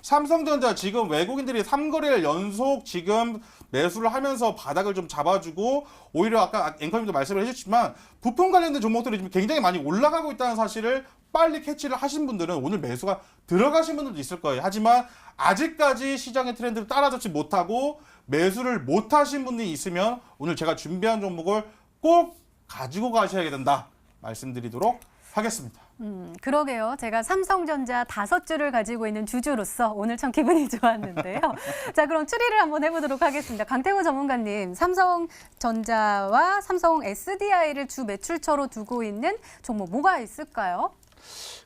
삼성전자 지금 외국인들이 3거래일 연속 지금 매수를 하면서 바닥을 좀 잡아주고 오히려 아까 앵커님도 말씀을 해주셨지만 부품 관련된 종목들이 지금 굉장히 많이 올라가고 있다는 사실을 빨리 캐치를 하신 분들은 오늘 매수가 들어가신 분들도 있을 거예요. 하지만 아직까지 시장의 트렌드를 따라잡지 못하고 매수를 못하신 분들이 있으면 오늘 제가 준비한 종목을 꼭 가지고 가셔야 된다 말씀드리도록 하겠습니다. 그러게요. 제가 삼성전자 5주를 가지고 있는 주주로서 오늘 참 기분이 좋았는데요. 자, 그럼 추리를 한번 해보도록 하겠습니다. 강태구 전문가님, 삼성전자와 삼성 SDI를 주 매출처로 두고 있는 종목 뭐가 있을까요?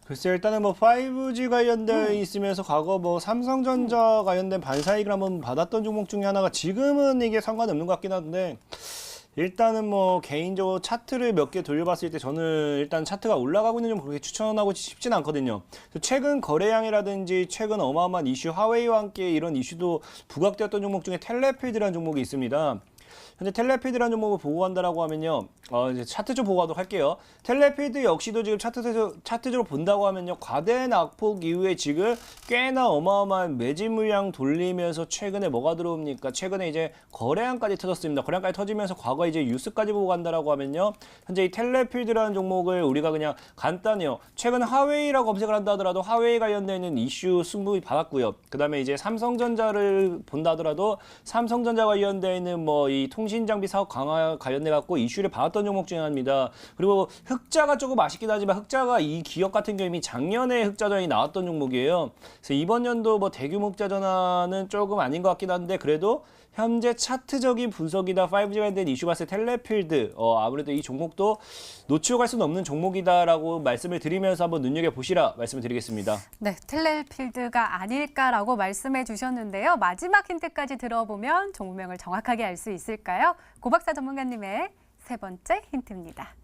글쎄 일단은 뭐 5G 관련돼 있으면서 과거 뭐 삼성전자 관련된 반사이익을 한번 받았던 종목 중에 하나가 지금은 이게 상관없는 것 같긴 한데 일단은 뭐 개인적으로 차트를 몇 개 돌려봤을 때 저는 일단 차트가 올라가고 있는 좀 그렇게 추천하고 싶진 않거든요. 최근 거래량이라든지 최근 어마어마한 이슈 화웨이와 함께 이런 이슈도 부각되었던 종목 중에 텔레필드라는 종목이 있습니다. 현재 텔레필드라는 종목을 보고 간다라고 하면요. 이제 차트 좀 보고 가도록 할게요. 텔레필드 역시도 지금 차트적으로 본다고 하면요. 과대 낙폭 이후에 지금 꽤나 어마어마한 매집 물량 돌리면서 최근에 뭐가 들어옵니까? 최근에 이제 거래량까지 터졌습니다. 거래량까지 터지면서 과거 이제 뉴스까지 보고 간다라고 하면요. 현재 이 텔레필드라는 종목을 우리가 그냥 간단해요. 최근 화웨이라고 검색을 한다 하더라도 화웨이 관련되어 있는 이슈 승부 받았고요. 그 다음에 이제 삼성전자를 본다 하더라도 삼성전자 관련되어 있는 뭐 이 통신장비 사업 강화 관련돼 갖고 이슈를 받았던 종목 중에 하나입니다. 그리고 흑자가 조금 아쉽긴 하지만 흑자가 이 기업 같은 경우 이미 작년에 흑자 전환이 나왔던 종목이에요. 그래서 이번 연도 뭐 대규모 흑자 전환은 조금 아닌 것 같긴 한데 그래도 현재 차트적인 분석이다 5G 관련된 이슈 봤을 때 텔레필드 아무래도 이 종목도 놓치고 갈 수는 없는 종목이다라고 말씀을 드리면서 한번 눈여겨보시라 말씀을 드리겠습니다. 네, 텔레필드가 아닐까라고 말씀해 주셨는데요. 마지막 힌트까지 들어보면 종목명을 정확하게 알 수 있을까요? 고박사 전문가님의 세 번째 힌트입니다.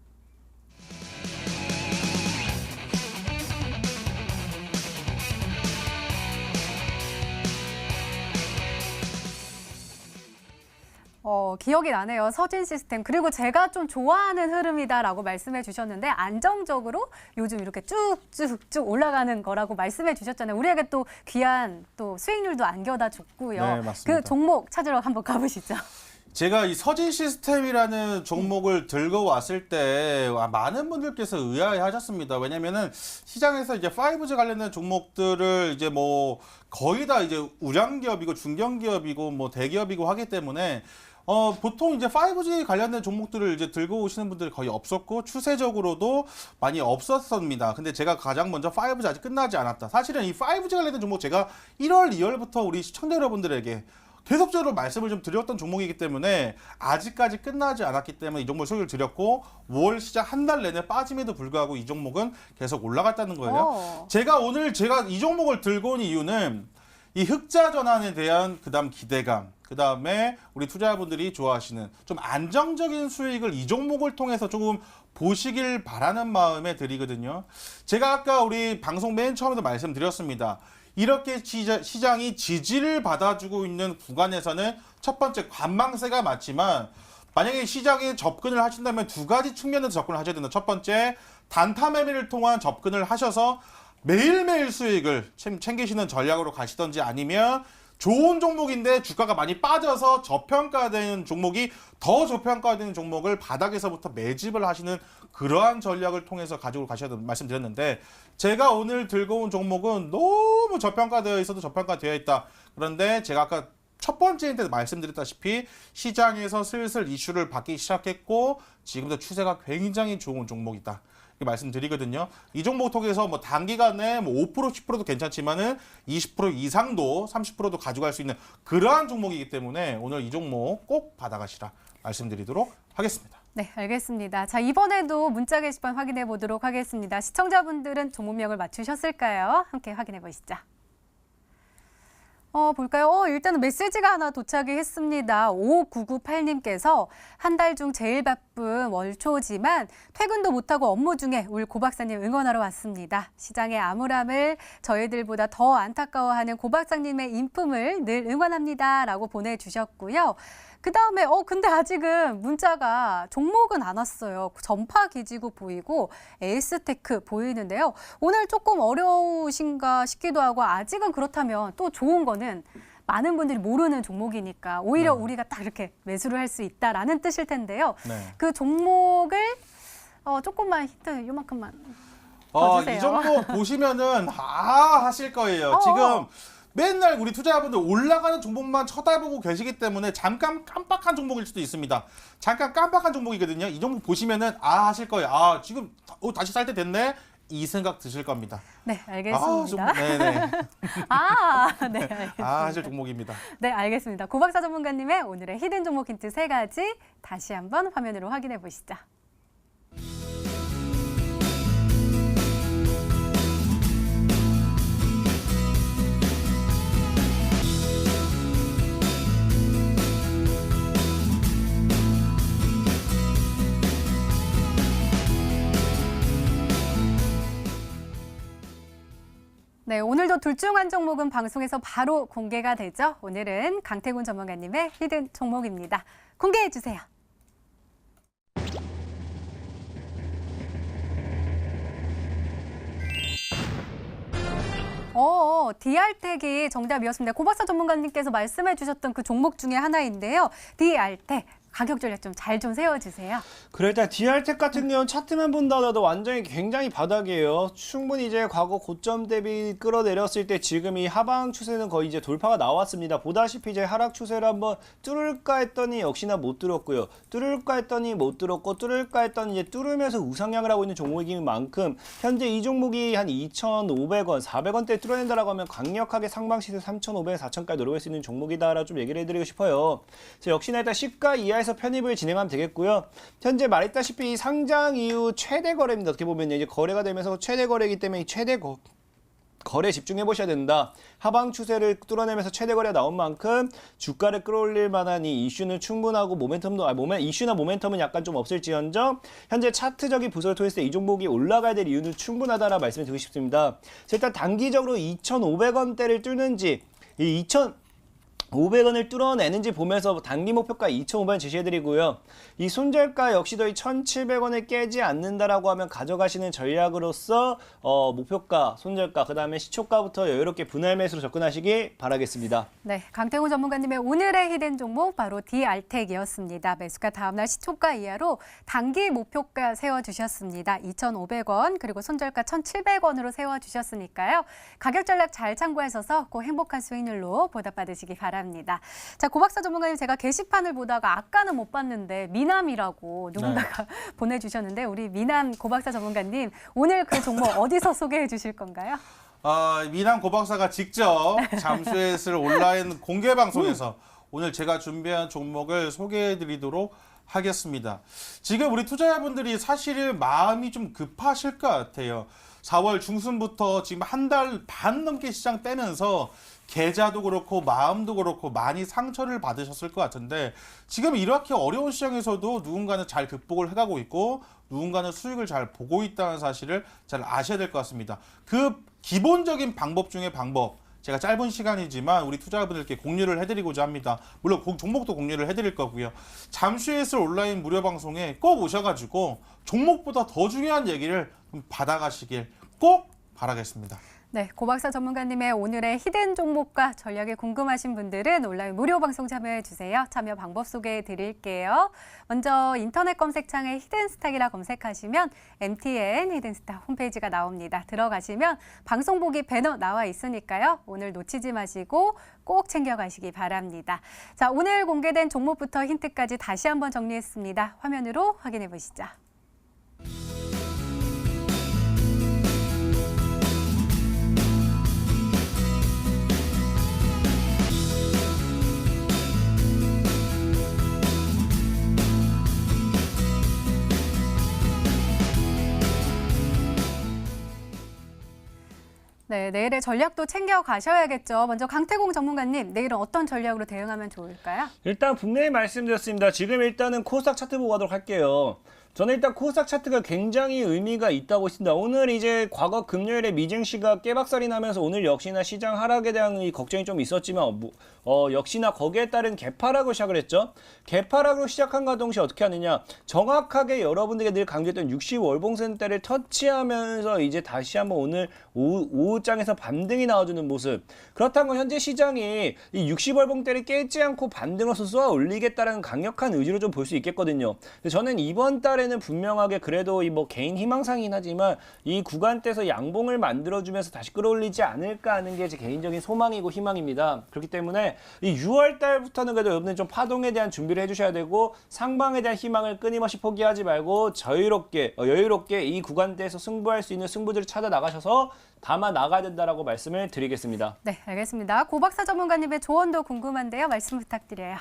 기억이 나네요. 서진 시스템. 그리고 제가 좀 좋아하는 흐름이다라고 말씀해 주셨는데 안정적으로 요즘 이렇게 쭉쭉쭉 올라가는 거라고 말씀해 주셨잖아요. 우리에게 또 귀한 또 수익률도 안겨다 줬고요. 네, 맞습니다. 그 종목 찾으러 한번 가보시죠. 제가 이 서진 시스템이라는 종목을 들고 왔을 때 많은 분들께서 의아해하셨습니다. 왜냐면은 시장에서 이제 5G 관련된 종목들을 이제 뭐 거의 다 이제 우량기업이고 중견기업이고 뭐 대기업이고 하기 때문에 보통 이제 5G 관련된 종목들을 이제 들고 오시는 분들이 거의 없었고 추세적으로도 많이 없었습니다. 근데 제가 가장 먼저 5G 아직 끝나지 않았다. 사실은 이 5G 관련된 종목 제가 1월, 2월부터 우리 시청자 여러분들에게 계속적으로 말씀을 좀 드렸던 종목이기 때문에 아직까지 끝나지 않았기 때문에 이 종목 소개를 드렸고 5월 시작 한 달 내내 빠짐에도 불구하고 이 종목은 계속 올라갔다는 거예요. 제가 이 종목을 들고 온 이유는 이 흑자 전환에 대한 그다음 기대감, 그다음에 우리 투자자분들이 좋아하시는 좀 안정적인 수익을 이 종목을 통해서 조금 보시길 바라는 마음에 드리거든요. 제가 아까 우리 방송 맨 처음에도 말씀드렸습니다. 이렇게 시장이 지지를 받아주고 있는 구간에서는 첫 번째 관망세가 맞지만 만약에 시장에 접근을 하신다면 두 가지 측면에서 접근을 하셔야 된다. 첫 번째, 단타 매매를 통한 접근을 하셔서 매일매일 수익을 챙기시는 전략으로 가시던지 아니면 좋은 종목인데 주가가 많이 빠져서 저평가되는 종목이 더 저평가되는 종목을 바닥에서부터 매집을 하시는 그러한 전략을 통해서 가지고 가셔야 된다고 말씀드렸는데 제가 오늘 들고 온 종목은 너무 저평가되어 있어도 저평가되어 있다. 그런데 제가 아까 첫 번째 인데 말씀드렸다시피 시장에서 슬슬 이슈를 받기 시작했고 지금도 추세가 굉장히 좋은 종목이다. 이렇게 말씀드리거든요. 이 종목 통해서 뭐 단기간에 뭐 5%, 10%도 괜찮지만은 20% 이상도 30%도 가져갈 수 있는 그러한 종목이기 때문에 오늘 이 종목 꼭 받아가시라 말씀드리도록 하겠습니다. 네, 알겠습니다. 자, 이번에도 문자 게시판 확인해 보도록 하겠습니다. 시청자분들은 종목명을 맞추셨을까요? 함께 확인해 보시죠. 볼까요? 일단은 메시지가 하나 도착이 했습니다. 5998님께서 한 달 중 제일 바쁜 월초지만 퇴근도 못하고 업무 중에 우리 고 박사님 응원하러 왔습니다. 시장의 암울함을 저희들보다 더 안타까워하는 고 박사님의 인품을 늘 응원합니다. 라고 보내주셨고요. 그 다음에 근데 아직은 문자가 종목은 안 왔어요. 전파 기지국 보이고 에이스테크 보이는데요. 오늘 조금 어려우신가 싶기도 하고 아직은 그렇다면 또 좋은 거는 많은 분들이 모르는 종목이니까 오히려 우리가 딱 이렇게 매수를 할 수 있다라는 뜻일 텐데요. 네. 그 종목을 조금만 힌트 요만큼만 더 주세요. 이 종목 보시면은 하실 거예요. 지금 맨날 우리 투자자분들 올라가는 종목만 쳐다보고 계시기 때문에 잠깐 깜빡한 종목일 수도 있습니다. 잠깐 깜빡한 종목이거든요. 이 종목 보시면은 하실 거예요. 지금 다시 살 때 됐네. 이 생각 드실 겁니다. 네, 알겠습니다. 네네. 네, 알겠습니다. 하실 종목입니다. 네, 알겠습니다. 고박사 전문가님의 오늘의 히든 종목 힌트 3가지 다시 한번 화면으로 확인해 보시죠. 네, 오늘도 둘 중 한 종목은 방송에서 바로 공개가 되죠. 오늘은 강태군 전문가님의 히든 종목입니다. 공개해 주세요. DR텍이 정답이었습니다. 고박사 전문가님께서 말씀해 주셨던 그 종목 중에 하나인데요. DR텍. 가격 전략 좀 잘 좀 세워주세요. 그래, 일단 DR텍 같은 경우는 차트만 본다도 완전히 굉장히 바닥이에요. 충분히 이제 과거 고점 대비 끌어내렸을 때 지금 이 하방 추세는 거의 이제 돌파가 나왔습니다. 보다시피 이제 하락 추세를 한번 뚫을까 했더니 역시나 못 뚫었고요. 뚫을까 했더니 못 뚫었고 뚫을까 했더니 이제 뚫으면서 우상향을 하고 있는 종목인 만큼 현재 이 종목이 한 2,500원, 400원대 뚫어낸다라고 하면 강력하게 상방시세 3,500원, 4,000까지 노려볼 수 있는 종목이다라고 좀 얘기를 해드리고 싶어요. 그래서 역시나 일단 시가 이하에서 편입을 진행하면 되겠고요. 현재 말했다시피 이 상장 이후 최대 거래입니다. 어떻게 보면 이제 거래가 되면서 최대 거래이기 때문에 이 최대 거래에 집중해 보셔야 된다. 하방 추세를 뚫어내면서 최대 거래가 나온 만큼 주가를 끌어올릴 만한 이 이슈는 충분하고 모멘텀도 이슈나 모멘텀은 약간 좀 없을지언정 현재 차트적인 부서를 통해서 이 종목이 올라가야 될 이유는 충분하다라 말씀을 드리고 싶습니다. 일단 단기적으로 2,500원대를 뚫는지 이 2,500원을 뚫어내는지 보면서 단기 목표가 2,500원 제시해드리고요. 이 손절가 역시도 이 1,700원을 깨지 않는다라고 하면 가져가시는 전략으로서 목표가, 손절가, 그 다음에 시초가부터 여유롭게 분할 매수로 접근하시기 바라겠습니다. 네, 강태훈 전문가님의 오늘의 히든 종목 바로 DR텍이었습니다. 매수가 다음날 시초가 이하로 단기 목표가 세워주셨습니다. 2,500원 그리고 손절가 1,700원으로 세워주셨으니까요. 가격 전략 잘 참고하셔서 꼭 행복한 수익률로 보답받으시기 바랍니다. 자, 고박사 전문가님 제가 게시판을 보다가 아까는 못 봤는데 미남이라고 누군가가 보내주셨는데 우리 미남 고박사 전문가님 오늘 그 종목 어디서 소개해 주실 건가요? 미남 고박사가 직접 잠수의슬 온라인 공개 방송에서 오늘 제가 준비한 종목을 소개해 드리도록 하겠습니다. 지금 우리 투자자분들이 사실은 마음이 좀 급하실 것 같아요. 4월 중순부터 지금 한 달 반 넘게 시장 떼면서 계좌도 그렇고 마음도 그렇고 많이 상처를 받으셨을 것 같은데 지금 이렇게 어려운 시장에서도 누군가는 잘 극복을 해가고 있고 누군가는 수익을 잘 보고 있다는 사실을 잘 아셔야 될 것 같습니다. 그 기본적인 방법 중에 방법 제가 짧은 시간이지만 우리 투자자분들께 공유를 해드리고자 합니다. 물론 종목도 공유를 해드릴 거고요. 잠수의슬 온라인 무료 방송에 꼭 오셔가지고 종목보다 더 중요한 얘기를 좀 받아가시길 꼭 바라겠습니다. 네, 고박사 전문가님의 오늘의 히든 종목과 전략이 궁금하신 분들은 온라인 무료 방송 참여해 주세요. 참여 방법 소개해 드릴게요. 먼저 인터넷 검색창에 히든스탁이라 검색하시면 MTN 히든스탁 홈페이지가 나옵니다. 들어가시면 방송 보기 배너 나와 있으니까요. 오늘 놓치지 마시고 꼭 챙겨가시기 바랍니다. 자, 오늘 공개된 종목부터 힌트까지 다시 한번 정리했습니다. 화면으로 확인해 보시죠. 네, 네, 내일의 전략도 챙겨 가셔야겠죠. 먼저 강태공 전문가님, 내일은 어떤 전략으로 대응하면 좋을까요? 일단 분명히 말씀드렸습니다. 지금 일단은 코스닥 차트 보고 가도록 할게요. 저는 일단 코스닥 차트가 굉장히 의미가 있다고 했습니다. 오늘 이제 과거 금요일에 미증시가 깨박살이 나면서 오늘 역시나 시장 하락에 대한 이 걱정이 좀 있었지만 역시나 거기에 따른 개파락으로 시작을 했죠. 개파락으로 시작한과 동시에 어떻게 하느냐. 정확하게 여러분들이 늘 강조했던 60월봉선대를 터치하면서 이제 다시 한번 오늘 오후장에서 반등이 나와주는 모습. 그렇다는 건 현재 시장이 이 60월봉대를 깨지 않고 반등으로서 쏘아 올리겠다는 강력한 의지로 좀 볼 수 있겠거든요. 근데 저는 이번 달에는 분명하게 그래도 이 뭐 개인 희망상이긴 하지만 이 구간대에서 양봉을 만들어주면서 다시 끌어올리지 않을까 하는 게 제 개인적인 소망이고 희망입니다. 그렇기 때문에 이 6월 달부터는 그래도 여러분들 좀 파동에 대한 준비를 해주셔야 되고 상방에 대한 희망을 끊임없이 포기하지 말고 여유롭게 이 구간대에서 승부할 수 있는 승부들을 찾아 나가셔서 담아 나가야 된다라고 말씀을 드리겠습니다. 네, 알겠습니다. 고박사 전문가님의 조언도 궁금한데요. 말씀 부탁드려요.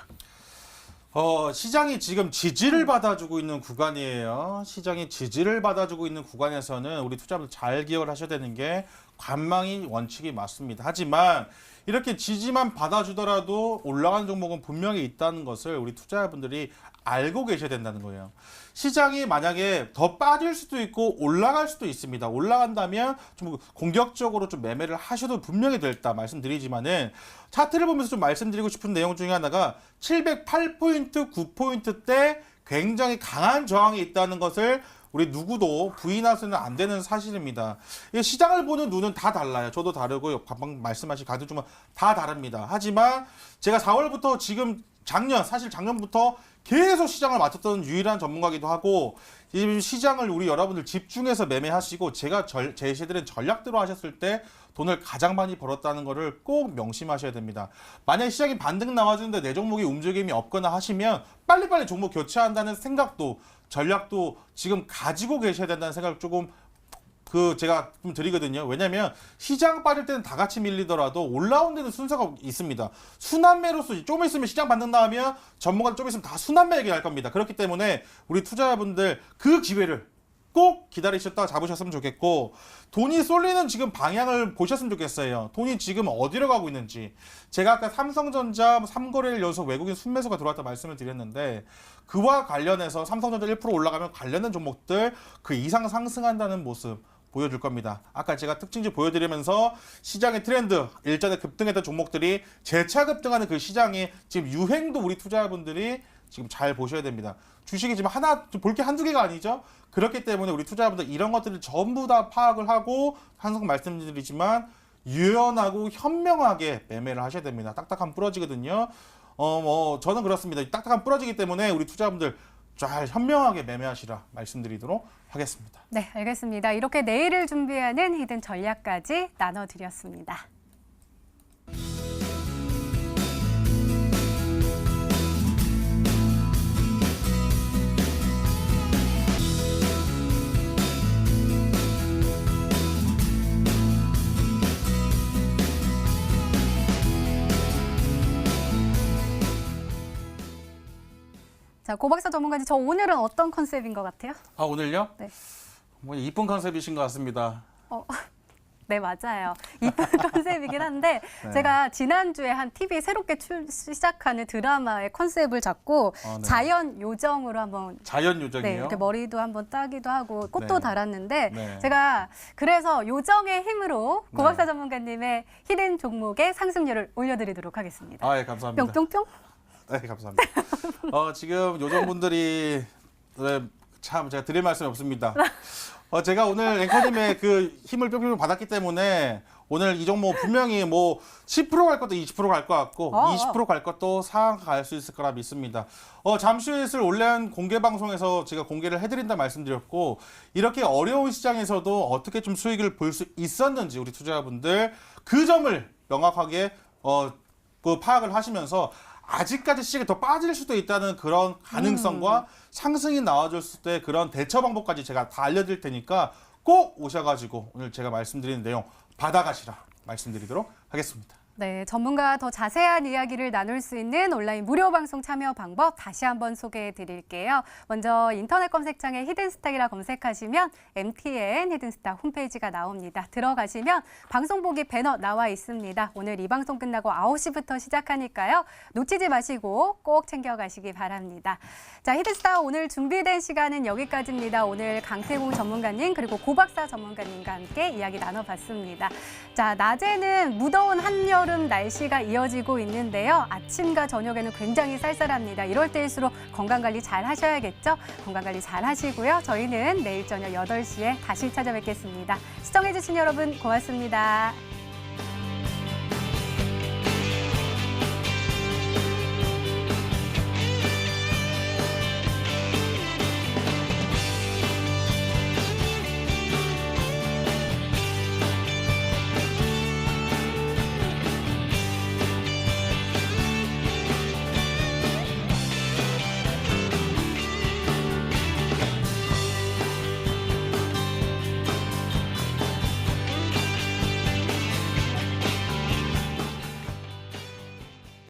시장이 지금 지지를 받아주고 있는 구간이에요. 시장이 지지를 받아주고 있는 구간에서는 우리 투자자분들 잘 기억을 하셔야 되는 게 관망이 원칙이 맞습니다. 하지만 이렇게 지지만 받아주더라도 올라가는 종목은 분명히 있다는 것을 우리 투자자분들이 알고 계셔야 된다는 거예요. 시장이 만약에 더 빠질 수도 있고 올라갈 수도 있습니다. 올라간다면 좀 공격적으로 좀 매매를 하셔도 분명히 됐다 말씀드리지만은 차트를 보면서 좀 말씀드리고 싶은 내용 중에 하나가 708포인트, 9포인트 때 굉장히 강한 저항이 있다는 것을 우리 누구도 부인해서는 안 되는 사실입니다. 시장을 보는 눈은 다 달라요. 저도 다르고 방금 말씀하신 가드주만 다 다릅니다. 하지만 제가 4월부터 지금 사실 작년부터 계속 시장을 맡았던 유일한 전문가이기도 하고 이 시장을 우리 여러분들 집중해서 매매하시고 제가 제시해드린 전략대로 하셨을 때 돈을 가장 많이 벌었다는 것을 꼭 명심하셔야 됩니다. 만약에 시장이 반등 나와주는데 내 종목이 움직임이 없거나 하시면 빨리빨리 종목 교체한다는 생각도 전략도 지금 가지고 계셔야 된다는 생각을 조금 제가 좀 드리거든요. 왜냐면 시장 빠질 때는 다 같이 밀리더라도 올라온 데는 순서가 있습니다. 순환매로서 좀 있으면 시장 반등 나오면 전문가들 좀 있으면 다 순환매 얘기할 겁니다. 그렇기 때문에 우리 투자자분들 그 기회를 꼭 기다리셨다가 잡으셨으면 좋겠고 돈이 쏠리는 지금 방향을 보셨으면 좋겠어요. 돈이 지금 어디로 가고 있는지. 제가 아까 삼성전자 3거래일 연속 외국인 순매수가 들어왔다 말씀을 드렸는데 그와 관련해서 삼성전자 1% 올라가면 관련된 종목들 그 이상 상승한다는 모습 보여줄 겁니다. 아까 제가 특징주 보여드리면서 시장의 트렌드, 일전에 급등했던 종목들이 재차 급등하는 그 시장이 지금 유행도 우리 투자자분들이 지금 잘 보셔야 됩니다. 주식이 지금 볼 게 한두 개가 아니죠. 그렇기 때문에 우리 투자자분들 이런 것들을 전부 다 파악을 하고 항상 말씀드리지만 유연하고 현명하게 매매를 하셔야 됩니다. 딱딱하면 부러지거든요. 저는 그렇습니다. 딱딱하면 부러지기 때문에 우리 투자자분들 잘 현명하게 매매하시라 말씀드리도록 하겠습니다. 네, 알겠습니다. 이렇게 내일을 준비하는 히든 전략까지 나눠드렸습니다. 자, 고박사 전문가님, 저 오늘은 어떤 컨셉인 것 같아요? 오늘요? 네. 뭐 이쁜 컨셉이신 것 같습니다. 네, 맞아요. 이쁜 컨셉이긴 한데 네. 제가 지난주에 한 TV 새롭게 시작하는 드라마의 컨셉을 잡고 네. 자연 요정으로 한번 자연 요정이요? 네, 이렇게 머리도 한번 따기도 하고 꽃도 네. 달았는데 네. 제가 그래서 요정의 힘으로 고박사 네. 전문가님의 히든 종목의 상승률을 올려드리도록 하겠습니다. 예, 감사합니다. 뿅뿅뿅. 네, 감사합니다. 지금 요정분들이 참 제가 드릴 말씀이 없습니다. 제가 오늘 앵커님의 그 힘을 뿅뿅 받았기 때문에 오늘 이 종목 분명히 뭐 10% 갈 것도 20% 갈 것 같고 20% 갈 것도 상한가 갈 수 있을 거라 믿습니다. 잠시 후에 있을 온라인 공개 방송에서 제가 공개를 해드린다 말씀드렸고 이렇게 어려운 시장에서도 어떻게 좀 수익을 볼 수 있었는지 우리 투자자분들 그 점을 명확하게 파악을 하시면서 아직까지 시장이 더 빠질 수도 있다는 그런 가능성과 상승이 나와줬을 때 그런 대처 방법까지 제가 다 알려드릴 테니까 꼭 오셔가지고 오늘 제가 말씀드리는 내용 받아가시라 말씀드리도록 하겠습니다. 네, 전문가와 더 자세한 이야기를 나눌 수 있는 온라인 무료 방송 참여 방법 다시 한번 소개해 드릴게요. 먼저 인터넷 검색창에 히든스탁이라 검색하시면 MTN 히든스탁 홈페이지가 나옵니다. 들어가시면 방송 보기 배너 나와 있습니다. 오늘 이 방송 끝나고 9시부터 시작하니까요. 놓치지 마시고 꼭 챙겨가시기 바랍니다. 자, 히든스탁 오늘 준비된 시간은 여기까지입니다. 오늘 강태공 전문가님 그리고 고박사 전문가님과 함께 이야기 나눠봤습니다. 자, 낮에는 무더운 한여름 날씨가 이어지고 있는데요. 아침과 저녁에는 굉장히 쌀쌀합니다. 이럴 때일수록 건강관리 잘 하셔야겠죠? 건강관리 잘 하시고요. 저희는 내일 저녁 8시에 다시 찾아뵙겠습니다. 시청해주신 여러분 고맙습니다.